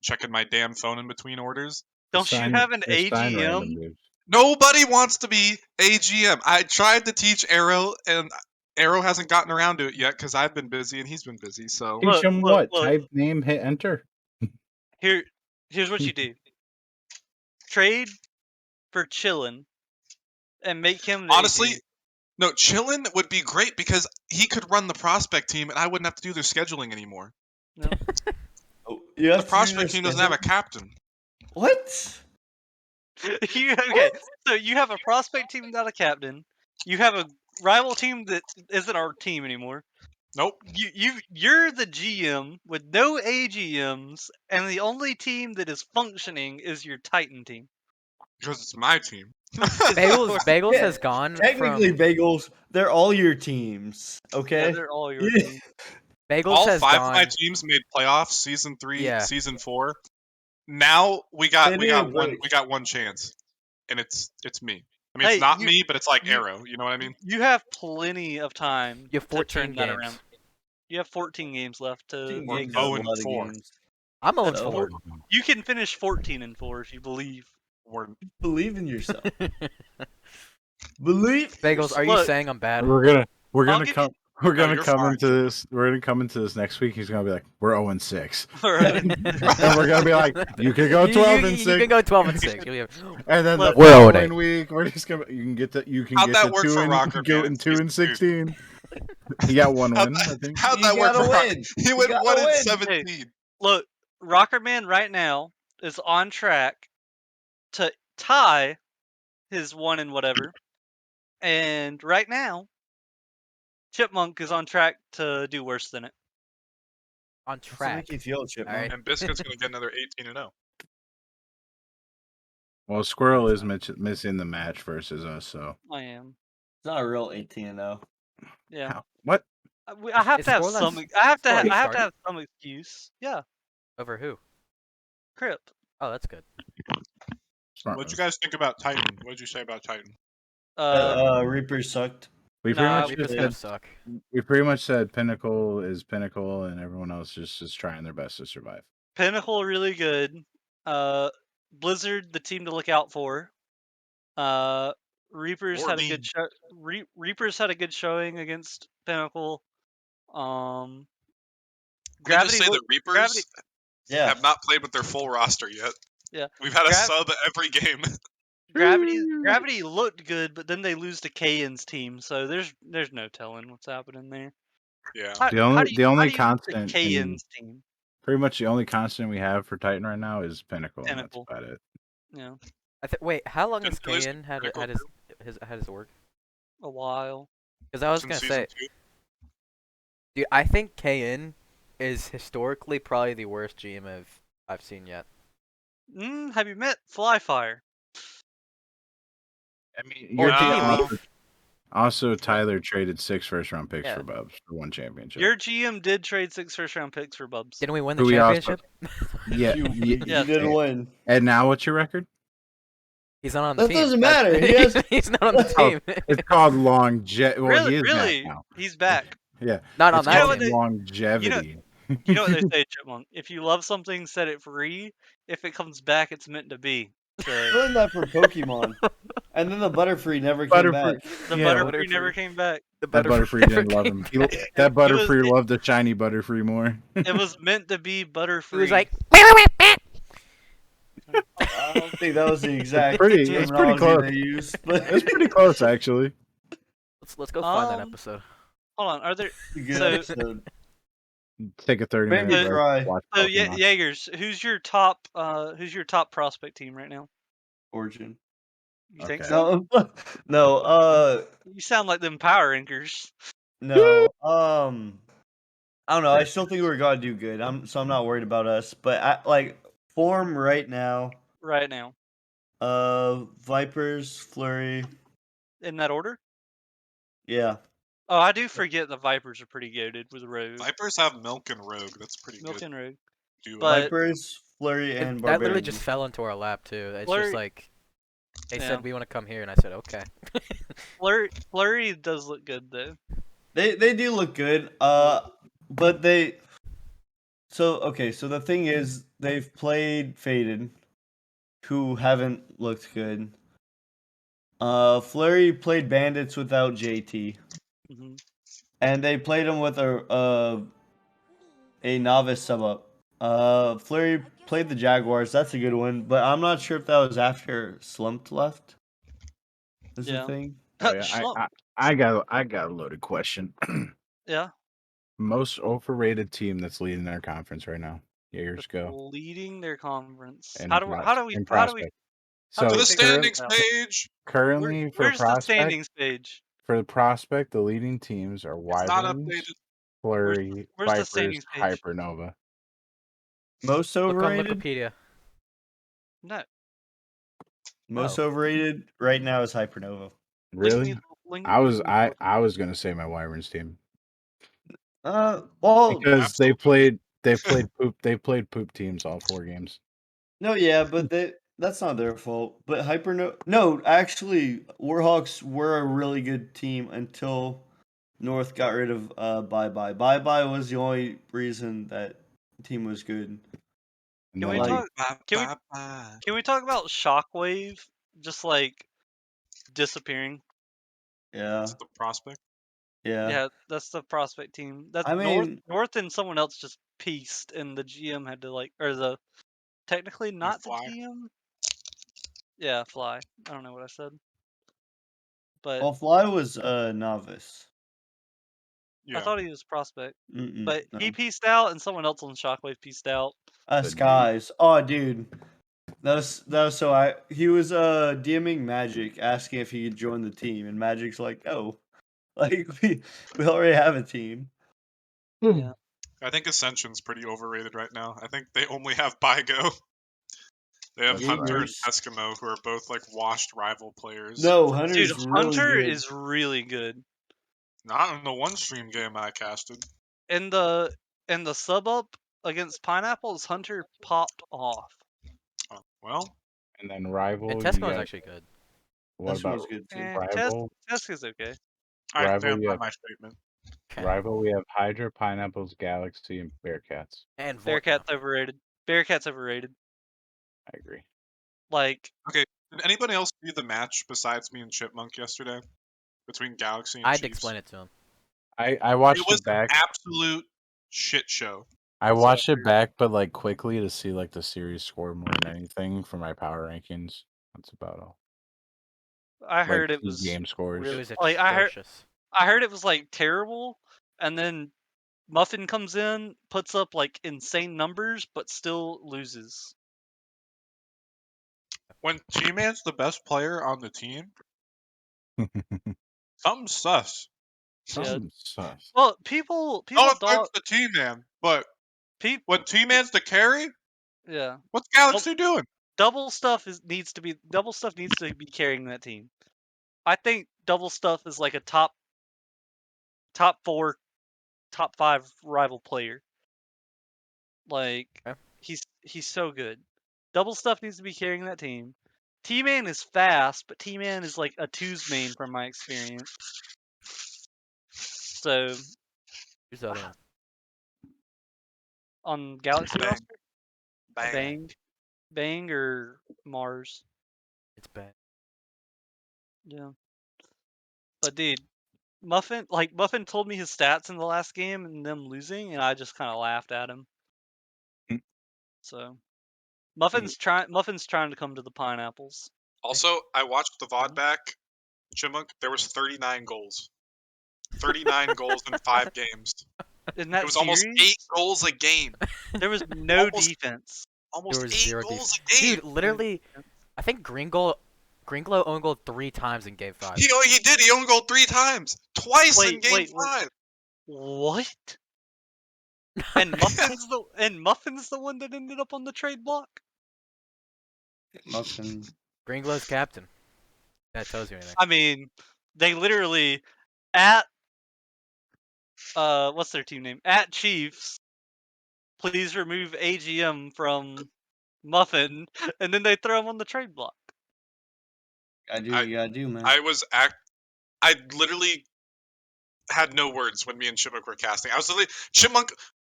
checking my damn phone in between orders? Don't you have an Assign random AGM? dudes. Nobody wants to be AGM. I tried to teach Arrow, and Arrow hasn't gotten around to it yet because I've been busy and he's been busy. So Look, Teach him look, what? look. Type name, hit enter. Here's what you do. Trade for Chillin and make him the honestly, AG. no, Chillin would be great because he could run the prospect team, and I wouldn't have to do their scheduling anymore. No. Oh, you The have to do prospect the team doesn't have a schedule? captain. What? Okay, so you have a prospect team without a captain. You have a rival team that isn't our team anymore. Nope. You're the GM with no AGMs, and the only team that is functioning is your Titan team. Because it's my team. Bagels Yeah, has gone Technically, from Bagels, they're all your teams. Okay. Yeah, they're all your Yeah. team. Bagels All has 5 of my gone. teams made playoffs season 3, Yeah. season 4. Now we They got need a one break. one chance, and it's me. I mean, Hey, it's not you- me, but it's like you- Arrow. You know what I mean? You have plenty of time You have to 14 turn that games. around. You have 14 games left to Games We're make is a oh up. and lot of 4. games. I'm 0 Oh. 4. You can finish 14-4 if you believe. We're Believe in yourself. Believe. in Bagels, are you Look, saying I'm bad? We're gonna I'll give come. We're No, gonna you're come fine, into this. We're gonna come into this next week. He's gonna be like, "We're 0 and 6," Alright. and we're gonna be like, "You can go 12 and 6." You can go 12 and 6. You'll be- And then Look, the We're 0 and following week, we're just gonna you can get How'd that to work 2 for and Rocker, go man, in in 2 and season 16. He got one How'd win, I think. how'd You that work gotta for Rocker? win. He You went gotta 1 and win. 17. Look, Rockerman right now is on track to tie his 1 and whatever. And right now, Chipmunk is on track to do worse than it. on How's that track. make you feel, Chipmunk? Alright. And Biscuit's gonna get another 18 and 0. Well, Squirrel is missing the match versus us, so I am. It's not a real 18-0. Yeah. How? What? I have Is to have Squirrel's- some. I have to. Squirrel I have to started? have some excuse. Yeah, Over who? Crip. Oh, that's good. Smart What'd you move. guys think about Titan? What'd you say about Titan? Reaper sucked. We pretty Nah, much Reaper's just gonna said, suck. we pretty much said Pinnacle is Pinnacle, and everyone else is trying their best to survive. Pinnacle really good. Blizzard the team to look out for. Reapers had a good Reapers had a good showing against Pinnacle. Let me just Gravity say that looked- Reapers Gravity- Yeah. have not played with their full roster yet. Yeah. We've had a Grav- sub every game. Gravity looked good, but then they lose to Kayan's team, so there's no telling what's happening there. Yeah. The only constant in Kayan's team. pretty much the only constant we have for Titan right now is Pinnacle, Pinnacle. and that's about it. Yeah. Wait, how long has Didn't Blizzard Kayan had Pinnacle had how does it work? A while. Because I was Since gonna season say, 2. dude, I think KN is historically probably the worst GM I've seen yet. Have you met Flyfire? I mean, Or your did he GM leave? also Tyler traded 6 first-round picks Yeah. for Bubs for 1 championship. Your GM did trade 6 first-round picks for Bubs. Didn't we win the Who we also- championship? Yeah, You, yeah, you didn't win. And now what's your record? He's not on the That team. doesn't That's- matter. He has- he's not on the Oh, team. It's called longevity. Well, he is back Really? now. He's back. Yeah, Not on it's that You know called what team. longevity. You know what they say, Chipmunk? If you love something, set it free. If it comes back, it's meant to be. I So learned that from Pokemon. And then the Butterfree never came back. the Yeah, Butterfree never came back. The that Butterfree didn't love him. That Butterfree loved the shiny Butterfree more. It was meant to be Butterfree. He was like, I don't think that was the exact It's pretty terminology close. they used, but It's pretty close, actually. let's go find that Um, episode. hold on. Are there? a good So- episode. Take a 30 Made me minute break. cry. Watch So Pokemon. Jaegers, who's your top? Who's your top prospect team right now? Origin. You think Okay. so? No, no, You sound like them power rankers no. I don't know. I still think we're gonna do good. I'm not worried about us. But like form right now. right now. Vipers, Flurry. In that order? Yeah. Oh, I do forget the Vipers are pretty goaded with Rogue. Vipers have Milk and Rogue. That's pretty Milk good. and Rogue. duo. But- Vipers, Flurry, and That Barbarian. literally just fell into our lap too. It's Flurry- just like they Yeah. said we want to come here, and I said okay. Flurry does look good though. They do look good. But they. So okay. So the thing is, they've played Faded, who haven't looked good. Flurry played Bandits without JT, hmm and they played him with a novice sub up. Flurry played the Jaguars. That's a good one, but I'm not sure if that was after Slumped left. Is Yeah. the thing. Oh, yeah, Slump. I got a loaded question. Yeah. Most overrated team that's leading their conference right now. Jaegers That's go. leading their conference. And How do we in how do we how prospect. do To we the figure standings this out? page. Currently for Where's the prospect, standings page? for the prospect, the leading teams are It's not Wyverns, updated. Flurry, where's the Vipers, standings page? Hypernova. Most Look on overrated. Wikipedia. No. Most Oh. overrated right now is Hypernova. Really? Link I was me the- I was gonna say my Wyverns team Well, because they absolutely. played poop teams all 4 games. no, yeah, but that's not their fault. But no, actually, Warhawks were a really good team until North got rid of Bye Bye. Bye Bye was the only reason that team was good. And Can then, we Like- talk? Can we talk about Shockwave just like disappearing? Yeah, That's the prospect. yeah. Yeah, that's the prospect team. That's I mean, North and someone else just pieced, and the GM had to technically not the Fly. GM. Yeah, Fly. I don't know what I said, but well, Fly was novice. Yeah. I thought he was prospect. But No. he pieced out, and someone else on Shockwave pieced out. Skies. Oh, dude. That was so he was DMing Magic asking if he could join the team, and Magic's like, no. Like we already have a team. Yeah. I think Ascension's pretty overrated right now. I think they only have Bygo. They have That's Hunter and Jaegers. Eskimo, who are both like washed rival players. No, Dude, Hunter's really Hunter good. is really good. Not in the one stream game I casted. In the sub up against Pineapples, Hunter popped off. Oh, well, and then rival. And you Tesco's got- actually good. What This about was good too. rival? Teska's okay. I Rival, stand by yeah. my statement. Okay. Rival? We have Hydra, Pineapples, Galaxy, and Bearcats. And Vort now. Bearcat's overrated. Bearcat's overrated. I agree. Like, Did anybody else see the match besides me and Chipmunk yesterday between Galaxy and I'd Chiefs? explain it to him. I watched It was it back. an absolute shit show. I watched it back, but like quickly to see like the series score more than anything for my power rankings. That's about all. I heard like it was game scores. It was like atrocious. I heard it was like terrible, and then Muffin comes in, puts up like insane numbers, but still loses. When G-Man's the best player on the team, Something's sus. Something sus. Well, people No dog. offense to T-Man, but Peop, when T-Man's the carry, yeah. what's Galaxy doing? Double stuff needs to be carrying that team. I think double stuff is like a top 4, top 5 rival player. Like Okay. he's so good. Double stuff needs to be carrying that team. T-Man is fast, but T-Man is like a twos main from my experience. So Who's the other one? on Galaxy Bang. roster, Bang. Bang or Mars. It's bad. Yeah. But dude, Muffin told me his stats in the last game and them losing, and I just kind of laughed at him. Mm. So Muffin's trying to come to the pineapples. Also, I watched the VOD back. Chipmunk, there was 39 goals. 39 goals in 5 games. In that It was series, almost 8 goals a game. there was no Almost- defense. Almost There was 8 zero goals a game. Dude, literally, I think Gringlo owned goal 3 times in Game 5. He did. He owned goal 3 times. Twice in game 5. What? And Muffin's the one that ended up on the trade block. Muffin. Gringlo's captain. That tells you anything. I mean, they literally at what's their team name? At Chiefs. Please remove AGM from Muffin, and then they throw him on the trade block. I do what you gotta do, man. I literally had no words when me and Chipmunk were casting. I was literally Chipmunk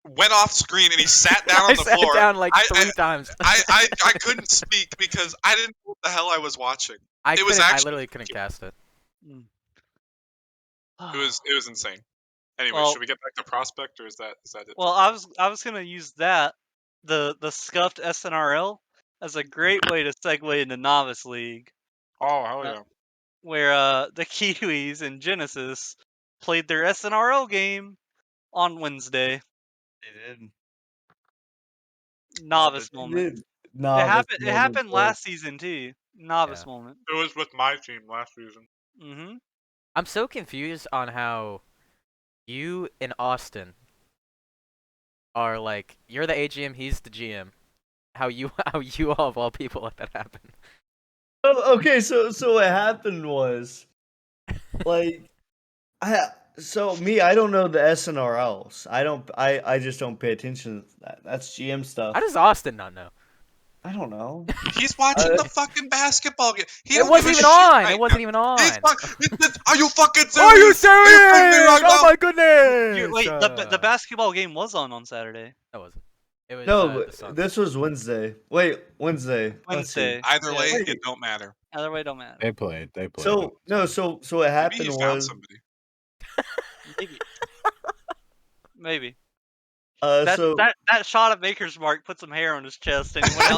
went off screen and he sat down on the I floor. sat down like I- 3 times. I couldn't speak because I didn't know what the hell I was watching. I it was couldn't- I actually literally couldn't cast it. It was insane. Anyway, Well- should we get back to prospect or is that it? Well, I was gonna use the scuffed SNRL as a great way to segue into Novice League, Oh hell yeah! where the Kiwis and Genesis played their SNRL game on Wednesday. They did. Novice moment. It happened last season too. Novice Yeah. moment. It was with my team last season. Mm-hmm. I'm so confused on how you and Austin are like, you're the AGM, he's the GM. How you all of all people let that happen. Oh, okay, so what happened was, like, I don't know the SNRLs. I just don't pay attention to that. That's GM stuff. How does Austin not know? I don't know. He's watching the fucking basketball game. It wasn't even on. It wasn't even on. Are you fucking serious? Are you serious? Right Oh now? my goodness! Wait, the basketball game was on Saturday. That wasn't. It was No, the but Suns. this was Wednesday. Wait, Wednesday. Let's see. Wednesday. Either way, Wait. it don't matter. Either way, don't matter. They played. So what Maybe happened he found was, somebody. Maybe. so That shot of Maker's Mark put some hair on his chest, and he went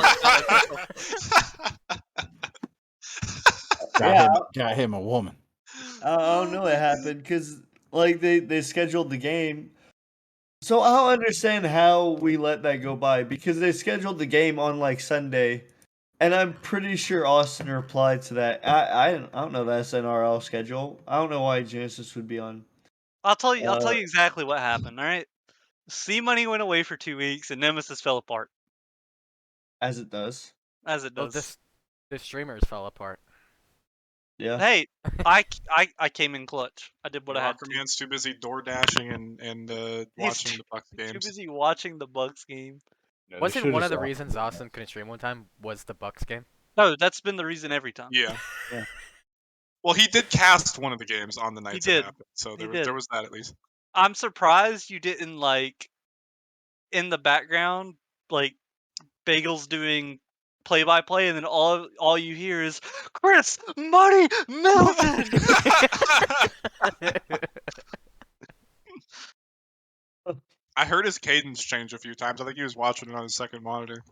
out. got him a woman. I don't know what happened because like they scheduled the game. So I don't understand how we let that go by because they scheduled the game on like Sunday, and I'm pretty sure Austin replied to that. I don't know the SNRL schedule. I don't know why Genesis would be on. I'll tell you exactly what happened. All right. C Money went away for 2 weeks, and Nemesis fell apart. As it does. As it Oh, does. the streamers fell apart. Yeah. Hey, I came in clutch. I did what I had to. Man's too busy door dashing and watching the Bucks Too games. busy watching the Bucks game. No, they Wasn't should've one of the stopped reasons that. Austin couldn't stream one time was the Bucks game? No, that's been the reason every time. Yeah. Yeah. Well, he did cast one of the games on the nights did. it happened, so He there did. was that at least. I'm surprised you didn't like in the background like Bagels doing play-by-play, and then all you hear is Chris Money Melvin. I heard his cadence change a few times. I think he was watching it on his second monitor.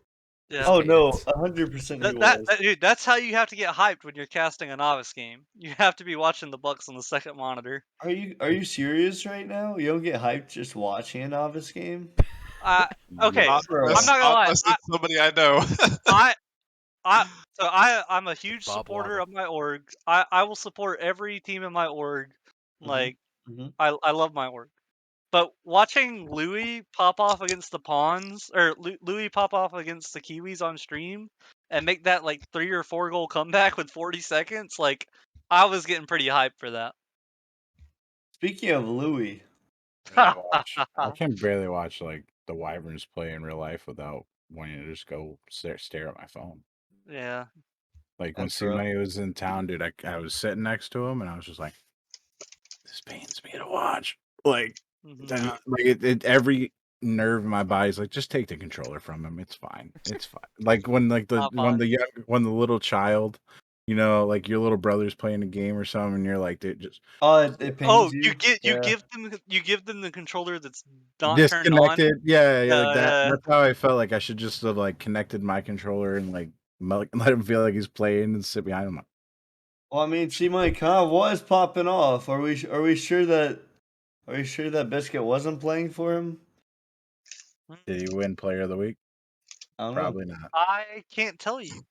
Yeah. Oh no, Cadence. 100% he That, was. dude, that's how you have to get hyped when you're casting a novice game. You have to be watching the Bucks on the second monitor. Are you serious right now? You don't get hyped just watching a novice game? Okay, Bro. I'm not gonna lie. Unless it's somebody I know. I'm a huge Bob supporter Wobble. of my org. I will support every team in my org. Like Mhm. I love my org. But watching Louis pop off against the Pawns or Louis pop off against the Kiwis on stream and make that like 3 or 4 goal comeback with 40 seconds, like I was getting pretty hyped for that. Speaking of Louis, I can barely watch like the Wyverns play in real life without wanting to just go stare at my phone. Yeah. Like when That's C rough. Money was in town, dude, I was sitting next to him and I was just like, this pains me to watch. Like, Mhm. like it every nerve in my body's like, just take the controller from him. It's fine. It's fine. Like when Not fine. when the little child, you know, like your little brother's playing a game or something, and you're like, dude, just Oh, it pains Oh, you. you Yeah. give them the controller that's not turned on. disconnected. Yeah, like that. Yeah. That's how I felt. Like I should just have like connected my controller and like let him feel like he's playing and sit behind him. Well, I mean, C Money kind of was popping off. Are we sure that Biscuit wasn't playing for him? Did he win Player of the Week? I don't know. Probably not. I can't tell you,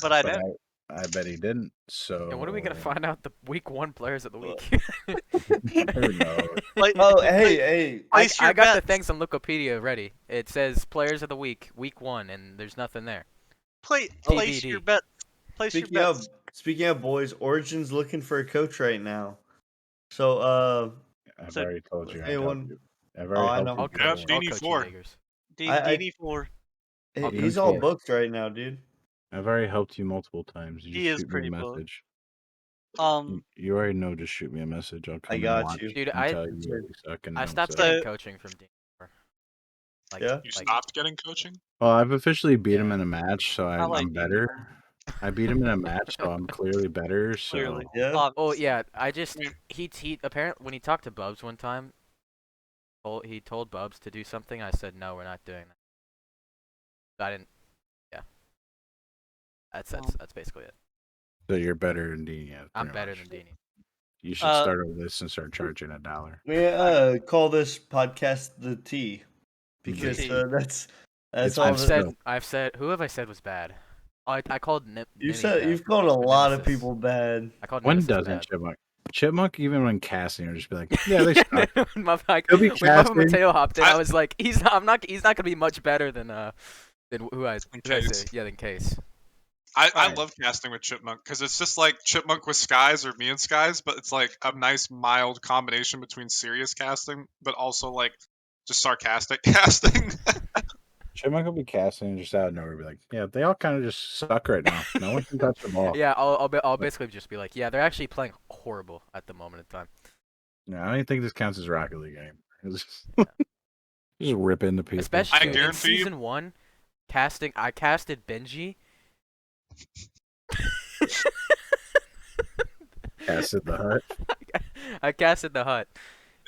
but I But know. I bet he didn't. So And when are we gonna find out the week 1 players of the week? who knows? Like, Oh, hey. place your I got the bets. things on Wikipedia ready. It says players of the week 1, and there's nothing there. Place your TBD. bets. Place your bets. Speaking of boys, Origin's looking for a coach right now. So, I've So already told you. hey, I'd help one. you. I've Oh, already I helped know. you I'll get coach. one. I'll Dini coach 4. Jaegers. I DD4. I'll he's coach all you. booked right now, dude. I've already helped you multiple times. You He just is shoot me a pretty booked. message. You already know. Just shoot me a message. I'll I come and got watch you. Dude, and tell you where you suck and I don't stopped suck. getting So coaching from D4. Like, Yeah. You like stopped getting coaching? Well, I've officially beat him yeah. in a match, so I like I'm DD4 better. I beat him in a match, so I'm clearly better. clearly. So Yeah. Oh Obviously. yeah, I just he apparently when he talked to Bubs one time, he told Bubs to do something. I said no, we're not doing that. I didn't. Yeah, that's basically it. so you're better than Dini, yeah, I'm pretty better much. than Dini. You should start a list and start charging $1. We call this podcast the T because T. that's It's all been that I've said who have I said was bad? Oh, I called Nimi bad. you've called a Or lot of Nemesis. people bad. I called When Nemesis doesn't bad. Chipmunk? Chipmunk, even when casting, will just be like, yeah, they suck. When Muffin He'll be Mateo casting. hopped in, I was like, he's not gonna be much better than who I Case. say? Yeah, than Case. I Right. love casting with Chipmunk because it's just like Chipmunk with Skies or me and Skies, but it's like a nice mild combination between serious casting, but also like just sarcastic casting. Chipmunk will be casting and just out of nowhere be like, yeah, they all kind of just suck right now. No one can touch the ball. Yeah, I'll basically just be like, yeah, they're actually playing horrible at the moment in time. No, I don't even think this counts as Rocket League anymore. It's just rip into people. Especially I dude, in guarantee you- season 1, I casted Benji. Casted the hut. I casted the hut.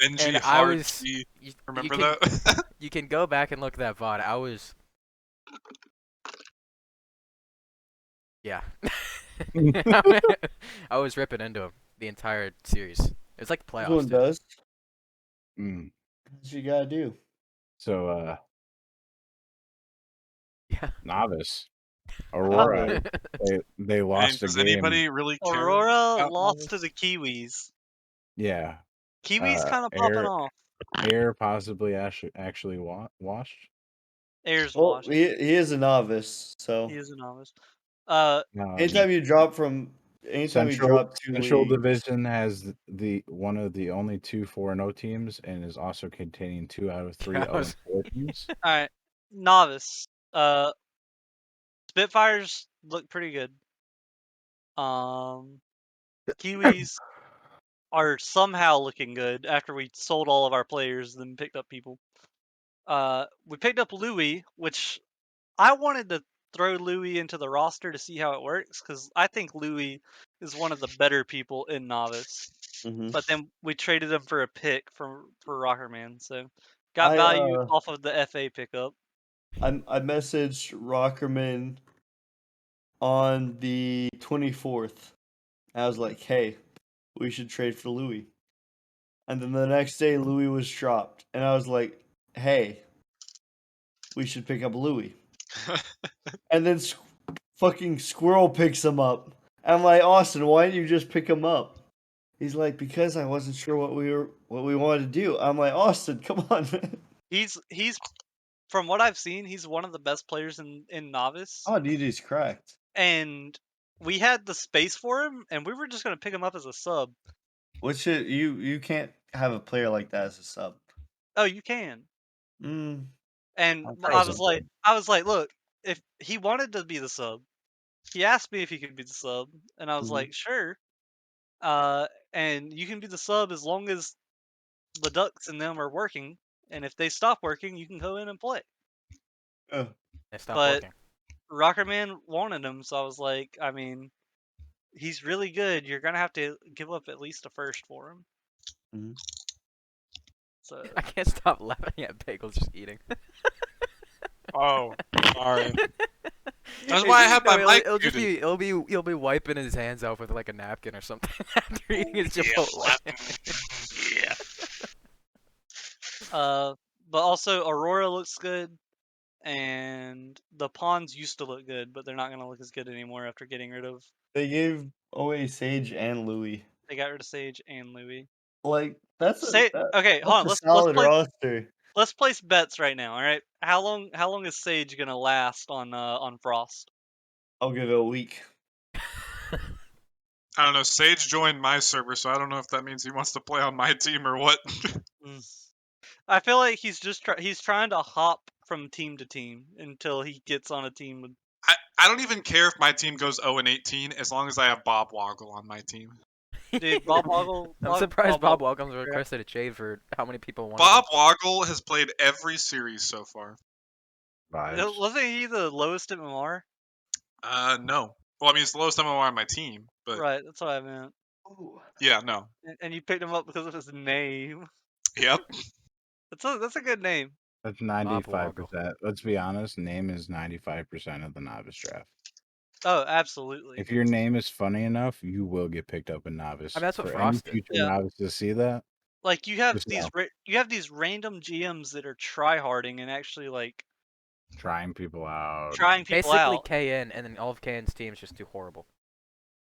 Benji And I Hard was T. you Remember can, that? you can go back and look at that VOD. I was yeah. I was ripping into him the entire series. It's like playoffs. Everyone Dude. does. Mm. That's what you gotta do. So, Yeah. Novice. Aurora. They And lost a does game. anybody really care? Aurora about lost Novice? to the Kiwis. Yeah. Kiwis kind of popping off. Air possibly actually washed. Air's Well, washed. he is a novice, so He is a novice. anytime you drop 2 Central leagues, Division has one of the only 2 4-0 teams and is also containing 2 out of 3 Yeah, 0-4 teams. All right, novice. Spitfires look pretty good. Kiwis are somehow looking good after we sold all of our players and then picked up people. We picked up Louis, which I wanted to throw Louis into the roster to see how it works because I think Louis is one of the better people in novice. Mhm. But then we traded him for a pick for Rockerman, so got I value off of the FA pickup. I messaged Rockerman on the 24th. I was like, "Hey, we should trade for Louis." And then the next day, Louis was dropped, and I was like, "Hey, we should pick up Louis." And then fucking squirrel picks him up. I'm like, Austin, why didn't you just pick him up? He's like, because I wasn't sure what we wanted to do. I'm like, Austin, come on, man. He's from what I've seen, he's one of the best players in novice. Oh, dude, he's cracked. And we had the space for him, and we were just gonna pick him up as a sub. What should you can't have a player like that as a sub. Oh, you can. Mm, And I I wasn't was like, look, if he wanted to be the sub, he asked me if he could be the sub, and I was Mhm. like, sure. And you can be the sub as long as the ducks and them are working, and if they stop working, you can go in and play. Yeah. They stopped But working. Rockerman wanted him, so I was like, I mean, he's really good. You're gonna have to give up at least a first for him. Mhm. So I can't stop laughing at Bagels just eating. Oh, sorry. That's why I have my mic It'll just muted. be he'll be wiping his hands out with like a napkin or something after eating his Yeah, Chipotle. yeah. but also Aurora looks good, and the pawns used to look good, but they're not gonna look as good anymore after getting rid of. They gave away Sage and Louis. They got rid of Sage and Louis. Like that's Okay, that's hold on. a solid roster. Let's place bets right now. All right, how long is Sage gonna last on Frost? I'll give it a week. I don't know. Sage joined my server, so I don't know if that means he wants to play on my team or what. Mm. I feel like he's just he's trying to hop from team to team until he gets on a team with. I don't even care if my team goes 0-18 as long as I have Bob Woggle on my team. Dude, Bob Woggle. I'm surprised Bob Woggle- Welcomes requested a trade for how many people want. Bob Woggle has played every series so far. Vibes. Wasn't he the lowest MMR? No. Well, I mean, it's the lowest MMR on my team, but Right, that's what I meant. yeah, no. And you picked him up because of his name. Yep. That's a good name. That's Woggle. 95%. Let's be honest, name is 95% of the novice draft. Oh, absolutely. If your name is funny enough, you will get picked up in novice. I mean, that's what For Frost any did. future novice to see that, Like you have Just these random GMs that are tryharding and actually like trying people out. trying people Basically out. KN, and then all of KN's teams just do horrible.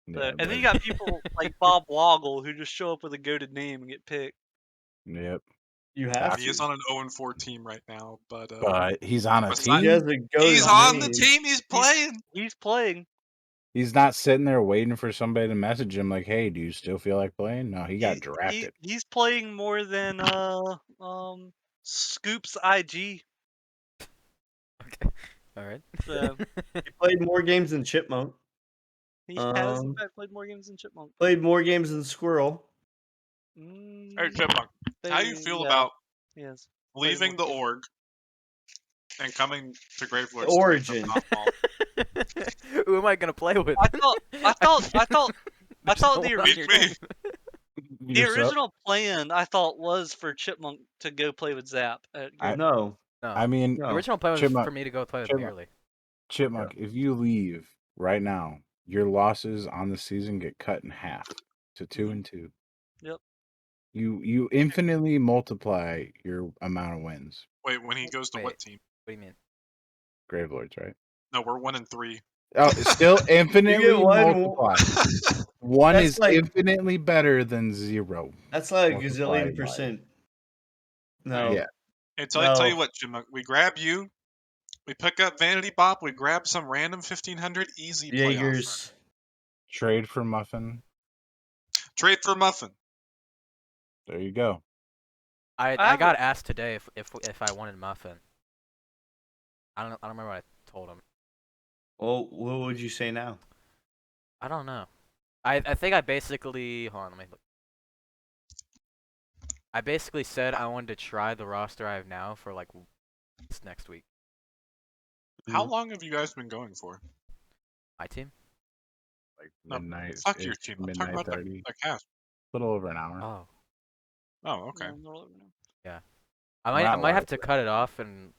Yeah, And then you got people like Bob Woggle who just show up with a goated name and get picked. Yep. You have He is to. on an 0-4 team right now, but But he's on a Besides- He team. has a goated he's on the name. team. He's playing. He's playing. He's not sitting there waiting for somebody to message him like, "Hey, do you still feel like playing?" No, he got drafted. He's playing more than Scoop's IG. Okay. All right. So He played more games than Chipmunk. he has in fact played more games than Chipmunk. Played more games than Squirrel. Hey, Chipmunk, how you feel about Yes. leaving the org and coming to Gravelords? Origin. Who am I gonna play with? I thought There's the no one on Beat your me. team. The Yourself? original plan I thought was for Chipmunk to go play with Zap. No. No. I mean, The No. original plan was Chipmunk. for me to go play with Chipmunk. Merely. Chipmunk, if you leave right now, your losses on the season get cut in half to 2-2. Yep. You infinitely multiply your amount of wins. Wait, when he goes to what Wait. team? What do you mean? Gravelords, right? No, we're 1-3. Oh, it's still infinitely one- multiplied. One That's is like- infinitely better than 0. That's like a Multiplied gazillion by- percent. No. Yeah. Hey, tell No. you what, Chipmunk, we grab you, we pick up Vanity Bop, we grab some random 1500 easy playoff. Jaegers. Trade for Muffin. Trade for Muffin. There you go. I got asked today if I wanted Muffin. I don't remember what I told him. Well, what would you say now? I don't know. I think I basically hold on, let me look. I basically said I wanted to try the roster I have now for like this next week. How long have you guys been going for? My team? Like No, midnight. Fuck your it's team. I'm talking midnight about 30. the cast. A little over an hour. Oh. Oh, okay. I not might have live, to but- cut it off in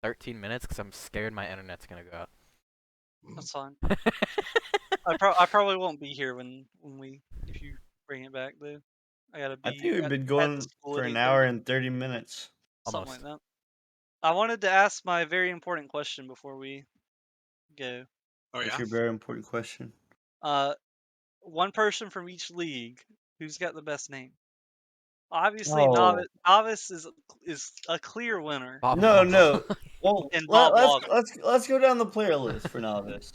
13 minutes because I'm scared my internet's gonna go out. That's fine. I probably won't be here if you bring it back though. I gotta be. I think we've at- been at going the school for at an 8:30, hour and 30 minutes. something Almost. like that. I wanted to ask my very important question before we go. Oh That's yeah. your very important question. One person from each league. Who's got the best name? Obviously, Oh. Novice is a clear winner. Bob No, Woggle. no. Well, And Bob Woggle. let's go down the player list for novice.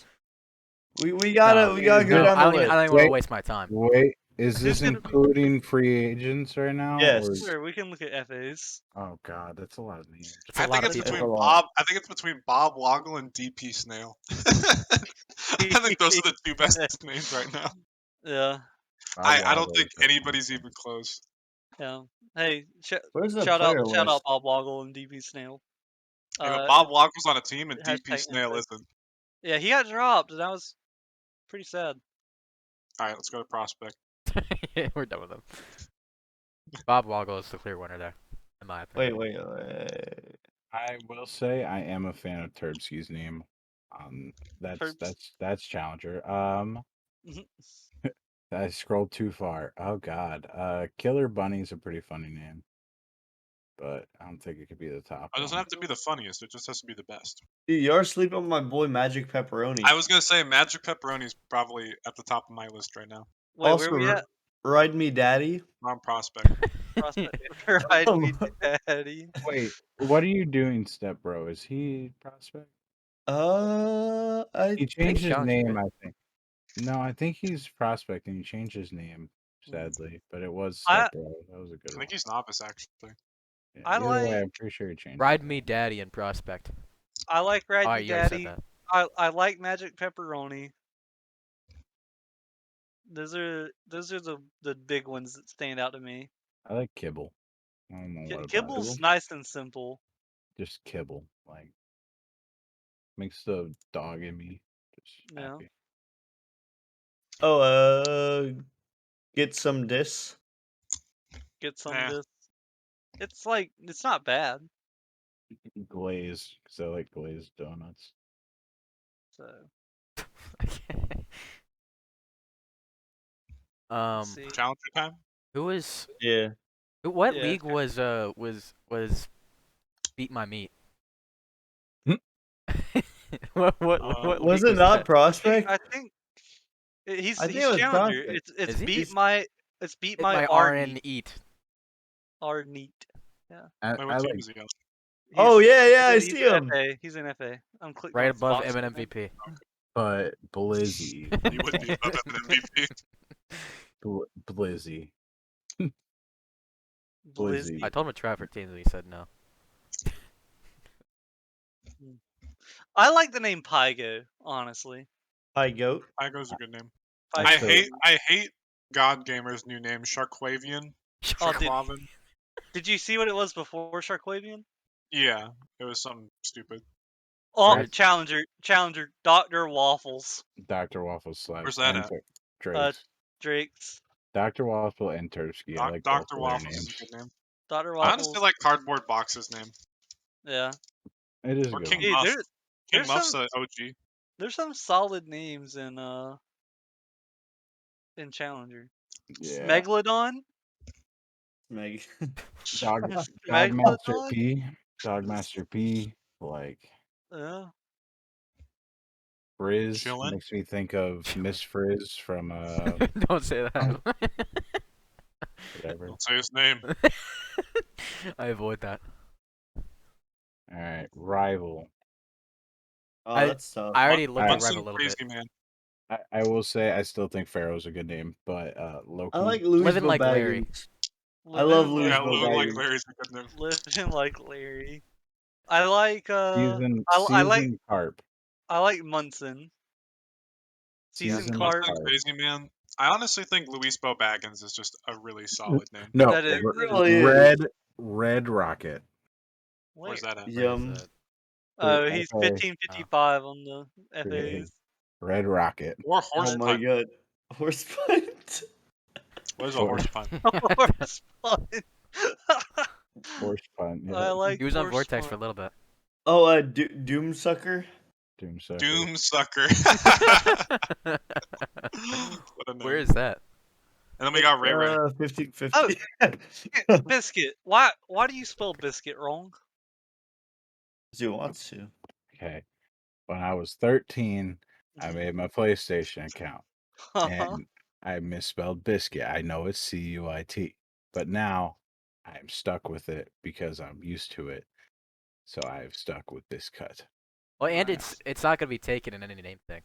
We No, gotta go no, down the I list. don't even want to waste my time. Wait, is Who's this gonna be- including free agents right now? Yes. Or... Sure, we can look at FAs. Oh god, that's a lot of names. It's a I lot think of it's people. between a lot. Bob. I think it's between Bob Woggle and DP Snail. I think those are the two best names right now. Yeah, Bob I don't Woggle think is definitely anybody's fine. even close. yeah. Hey, Where's the shout player out list? Bob Woggle and DB Snail. Bob Woggle's on a team and DP hashtag Snail FA. isn't. Yeah, he got dropped, and that was pretty sad. All right, let's go to prospect. We're done with them. Bob Woggle is the clear winner there, in my opinion. Wait. I will say I am a fan of Turbsky's name. That's Challenger. I scrolled too far. Oh god. Killer Bunny's a pretty funny name. But I don't think it could be the top It doesn't one. have to be the funniest. It just has to be the best. Dude, you're sleeping on my boy Magic Pepperoni. I was gonna say Magic Pepperoni's probably at the top of my list right now. Wait, also, where we at? Ride Me Daddy. On prospect. Prospect. Ride me, daddy. Wait, what are you doing, Step Bro? Is he prospect? I He changed his Challenger, name, right? I think. No, I think he's prospect and he changed his name, sadly. But it was I- Step Bro. That was a good I one. think he's novice actually. Yeah, I either way, like- I'm pretty sure he changed Ride it. Me Daddy and Prospect. I like Ride Oh, Me you already Daddy. said that. I like Magic Pepperoni. Those are the big ones that stand out to me. I like Kibble. I don't know what about Kibble's it. nice and simple. Just Kibble. Like, makes the dog in me just Yeah. happy. get some dis. Get some Nah. this. It's not bad. Glaze, because I like glazed donuts. So let's see. Challenger time? Who was Yeah. what Yeah, league was Beat My Meat? what Was league it not that? prospect? I think he's I think he's it was challenger. Prospect. It's Is he? beat He's- my It my RN eat. R neat. Wait, I what like team is he on? Oh He's- yeah, I he's see an him. FA. He's an FA. I'm clicking Right on his above box M&M right now. VP. but Blizzy. He would be above an MVP. Blizzy. Blizzy. I told him to try for teams and he said no. I like the name Pygo, honestly. Hi goat. Igo's a good name. Pygo. I hate God Gamer's new name, Sharkwavian. Oh, did, Sharkwavian. did you see what it was before Sharkwavian? Yeah, it was something stupid. Oh, Right. Challenger, Dr. Waffles, Dr. Waffle slash Where's that and at? Drake's. Drake's. Dr. Waffle and Tursky. I like both Dr. of their Waffles names. is a good name. Dr. I Waffles. honestly like Cardboard Box's name. Yeah. It is a Or good King one. Hey, Muff. King there's Muff's some- a OG. There's some solid names in Challenger. Yeah. Megalodon. Meg. Dogmaster Megalodon. P. Dogmaster P. Like Yeah. Frizz Chillin'. makes me think of Miss Frizz from Don't say that. whatever. Don't say his name. I avoid that. All right, rival. Oh, I- that's tough. I already looked at Munson Rival a little Crazy bit. Man. I will say I still think Pharaoh's a good name, but Loki. I like Living Louisville like Larry. Baggins. I love Living Yeah, Louisville Living Like Baggins. Larry's a good name. Living like Larry. I like Season I like Carp. I like Munson. Season Season Carp. Carp. Crazy Man. I honestly think Luis Bo Baggins is just a really solid name. No, That is- really is. Red Rocket. Where's that at? Yum. Oh, he's Okay. 1555 on the Yeah. FAs. Red Rocket. Or Horse Oh my Punt. god. Horse punt. What is a Horse- Horse Punt? Horse punt. Horse Punt. Yeah. I like. He was on horse Vortex punt. for a little bit. Oh, Doomsucker. Doomsucker. Doomsucker. What a name. Where is that? And then we got Ray Ray. 1550. Oh. Biscuit. Why do you spell biscuit wrong? He wants to. Okay. When I was 13, I made my PlayStation account and I misspelled biscuit. I know it's CUIT, but now I'm stuck with it because I'm used to it. So I've stuck with Biscut. Well, and Nice. it's not gonna be taken in any name thing,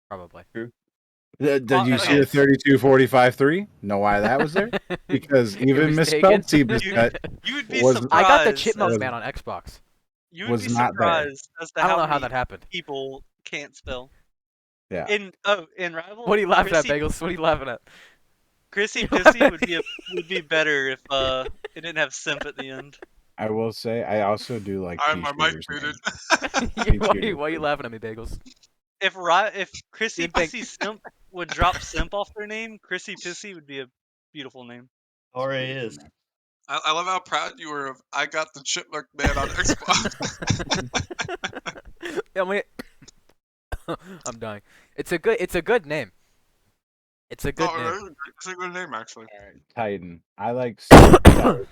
probably. Did you see okay. the 32-45-3? Know why that was there? Because It even was taken. misspelled C Biscut You would be was surprised. I got the Chipmunk was- Man on Xbox. You would was be not there. surprised as to I don't how know how many that happened. people can't spell. Yeah. In Rival. What are you laughing Chrissy, at, Bagels? What are you laughing at? Chrissy You're Pissy laughing- would be better if it didn't have simp at the end. I will say I also do like I'm Pea my mic Shooter's muted. name. why are you laughing at me, Bagels? If Chrissy You think- Pissy Simp would drop simp off their name, Chrissy Pissy would be a beautiful name. Already is. I love how proud you were of I got the Chipmunk Man on Xbox. Yeah, wait. I'm dying. It's a good name. It's a good Oh, name. it's a good name actually. Alright, Titan. I like I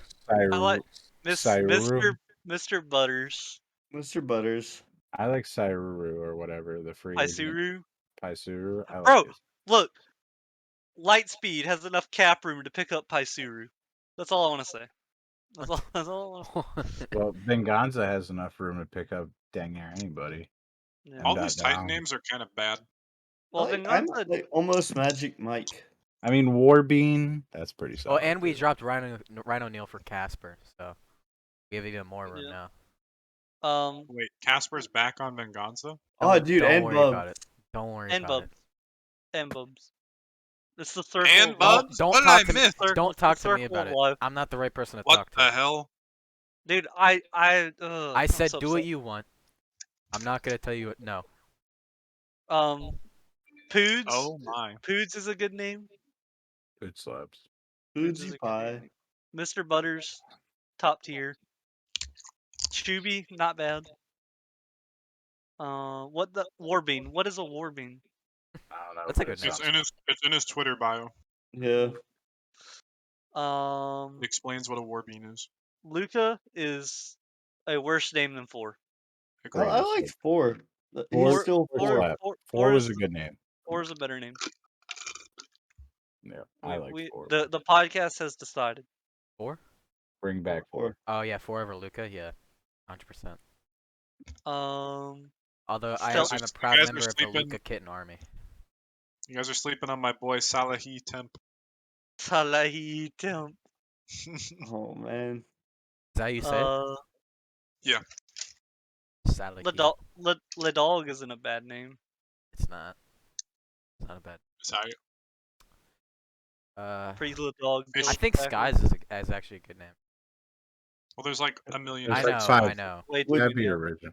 like Cyruru. Mr. Butters, Mr. Butters. I like Cyruru or whatever the free agent. Paisuru. Paisuru. I like Bro, it. look, Lightspeed has enough cap room to pick up Paisuru. That's all I want to say. That's all. That's all. Well, Venganza has enough room to pick up dang near anybody. Yeah. All Dot these Titan down. names are kind of bad. Well, I'm Venganza. like almost Magic Mike. I mean, Warbean. That's pretty Oh, solid. and we too. dropped Rhino Neal for Casper, so we have even more room Yeah. now. Wait, Casper's back on Venganza? Oh, dude, don't and worry Bub. about it. Don't worry And about Bubs. it. And Bubs. It's the circle. And of life. Bubs? Don't What did talk I to me. miss? Circle- Don't talk to me circle about of it. life. I'm not the right person to What talk to. the hell? Dude, I I'm said so do what upset. you want. I'm not gonna tell you what. No. Poods. Oh my. Poods is a good name. Good slabs. Poods is Fuji a good Pie. name. Mr. Butters, top tier. Chubby, not bad. What the Warbean? What is a Warbean? I don't know. That's a but good it name. sounds- It's in his Twitter bio. Yeah. It explains what a Warbean is. Luca is a worse name than 4. Agreed. I liked 4. He's Four- still four 4. slap. Four was is a good name. 4 is a better name. Yeah, I like We, four. the podcast has decided. 4? Bring back four. Oh yeah, 4 over Luca. Yeah, 100%. Um, Although Stealth- I'm a You proud guys are member of the sleeping- Luca Kitten Army. You guys are sleeping on my boy Salahi Temp. Salahi Temp. Oh man. Is that how you say it? Sadly, Le Dog isn't a bad name. it's not. It's not a bad. Sorry. Free Le Dog. It's- I think Skies is actually a good name. Well, there's like a million. There's I like know. five. I know. Way too That'd many be of 'em. original.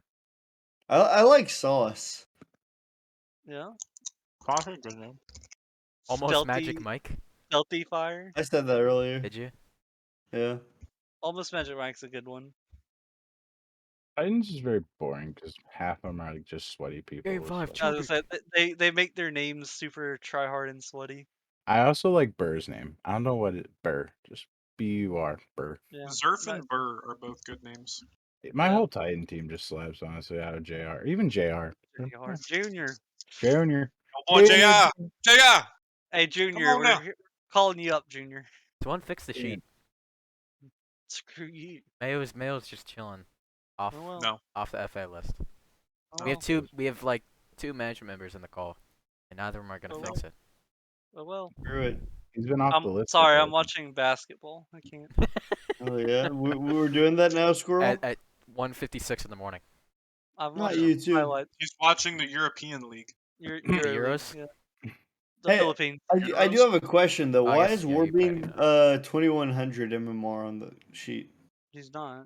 I like Sauce. Yeah. Coffee, good name. Almost Stealthy, Magic Mike. Stealthy Fire. I said that earlier. Did you? Yeah. Almost Magic Mike's a good one. Titans is very boring because half of them are like just sweaty people. Game with five, sweat. I was gonna say, they make their names super try hard and sweaty. I also like Burr's name. I don't know what it Burr. Just B-U-R Burr. Yeah. Zerf and Burr are both good names. My Yeah. whole Titan team just slaps honestly out of JR. Even JR. Pretty hard. Junior. Junior. Oh boy, JR! JR! Hey, Junior, on now. we're calling you up, Junior. Someone fix the sheet. Screw you. Mayo's just chilling off Oh well. No. off the FA list. Oh We have well. two. We have like 2 management members in the call, and neither of them are gonna Oh, fix it. Oh well. Screw it. He's been off I'm the list. sorry, like, I'm watching basketball. I can't. Oh yeah. We were doing that now, Squirrel. At 1:56 in the morning. I'm Not watching you too. highlights. He's watching the European League. You're Euros? Yeah. The Hey, Philippines. I do have a question though. Oh, Why yes, is yeah, you Warbean probably 2100 MMR on the sheet? He's not.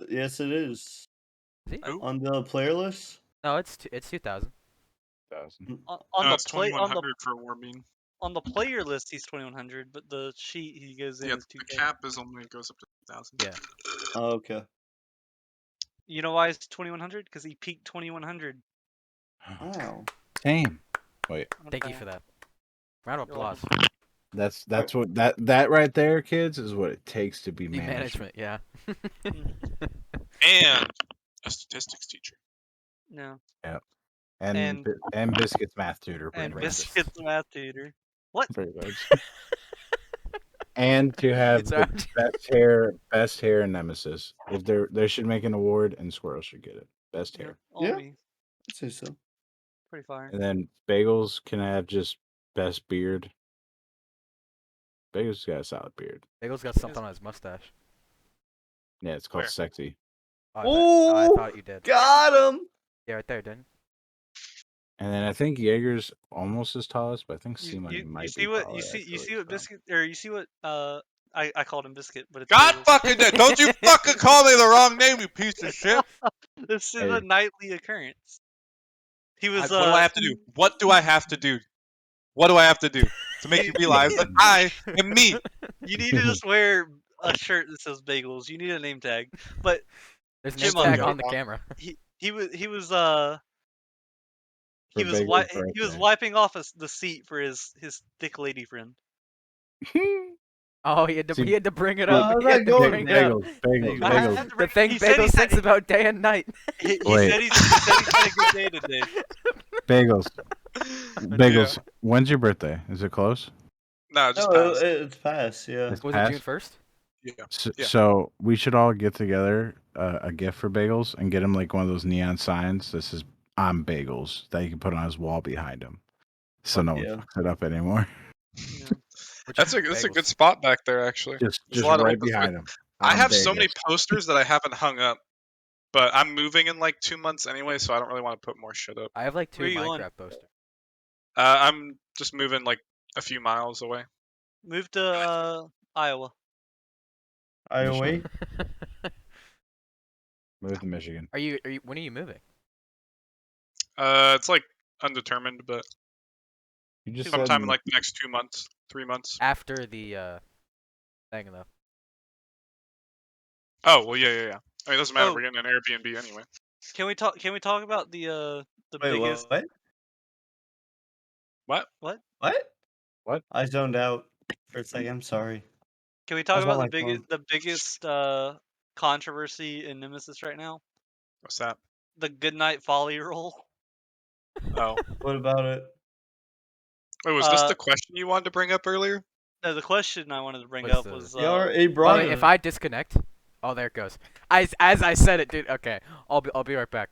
Yes, it is. Is he? Who? On the player list. No, it's 2,000. 1,000. On No, the it's play 2100 for Warbean. on the player list, he's 2100, but the sheet he goes in Yeah, is the 2,000. cap is only goes up to 1,000. Yeah. Oh, okay. You know why it's 2100? Because he peaked 2100. Wow. Tame. Wait, Thank you for that. Round of You're welcome. applause. that's what that right there, kids, is what it takes to be The management. management, yeah. And a statistics teacher. No. Yep. And and Biscuit's math tutor, pretty and much. Biscuit's math tutor. What? Pretty much. And to have Sorry, the best hair in Nemesis. If they should make an award, and Squirrel should get it. Best Yeah, hair. all Yeah. me. I'd say so. Pretty fire. And then Bagels can have just best beard. Bagels got a solid beard. Bagel's got something on his mustache. Yeah, it's called Where? sexy. I thought you did. Got him. Yeah, right there, didn't? And then I think Jaeger's almost as tall as, but I think You, C-Money you, might you be see what taller, you see actually, what so. Biscuit, or you see what I called him Biscuit, but it's God Bagels. fucking damn. Don't you fucking call me the wrong name, you piece of shit. This is Hey. a nightly occurrence. He was What do I have to do? What do I have to do? What do I have to do to make you realize that I am me? You need to just wear a shirt that says Bagels. You need a name tag. But There's a Jim, name tag yeah. on the camera. he was For Bagels' he was birthday. wiping off the seat for his thick lady friend. Oh, he had See, to bring it Well, up. how's He had that to going? bring it up. Bagels. I had to The bring, thing he said Bagel thinks about day and night. he Wait. said he had a good day today. Bagels. Yeah. When's your birthday? Is it close? No, just No, pass. it's past. Yeah. It's Was it June past? 1st? Yeah. So, Yeah. so we should all get together a gift for Bagels and get him like one of those neon signs that says "I'm Bagels" that you can put on his wall behind him, so Fuck no one yeah. fucks it up anymore. Yeah. That's a good spot back there, actually. Just There's a lot of right open space. behind him. I I'm have so many Bagels. posters that I haven't hung up, but I'm moving in like 2 months anyway, so I don't really want to put more shit up. I have like 2 Where you going? Minecraft posters. I'm just moving like a few miles away. Moved to Iowa. Iowa. Move to Michigan. Are you? When are you moving? It's like undetermined, but You just sometime said in like the next 2 months, 3 months. After the thing though. Oh well, yeah. I mean, it doesn't matter. Oh. We're getting an Airbnb anyway. Can we talk about the Wait, biggest what? What? What? I zoned out for a second. I'm sorry. Can we I talk was on about my phone. the biggest controversy in Nemesis right now? What's that? The Goodnight Folly roll. Oh, What about it? wait, was this the question you wanted to bring up earlier? No, the question I wanted to bring What's up the- was You already By brought the way, it. if I disconnect, oh there it goes. As I said it, dude. Okay, I'll be right back.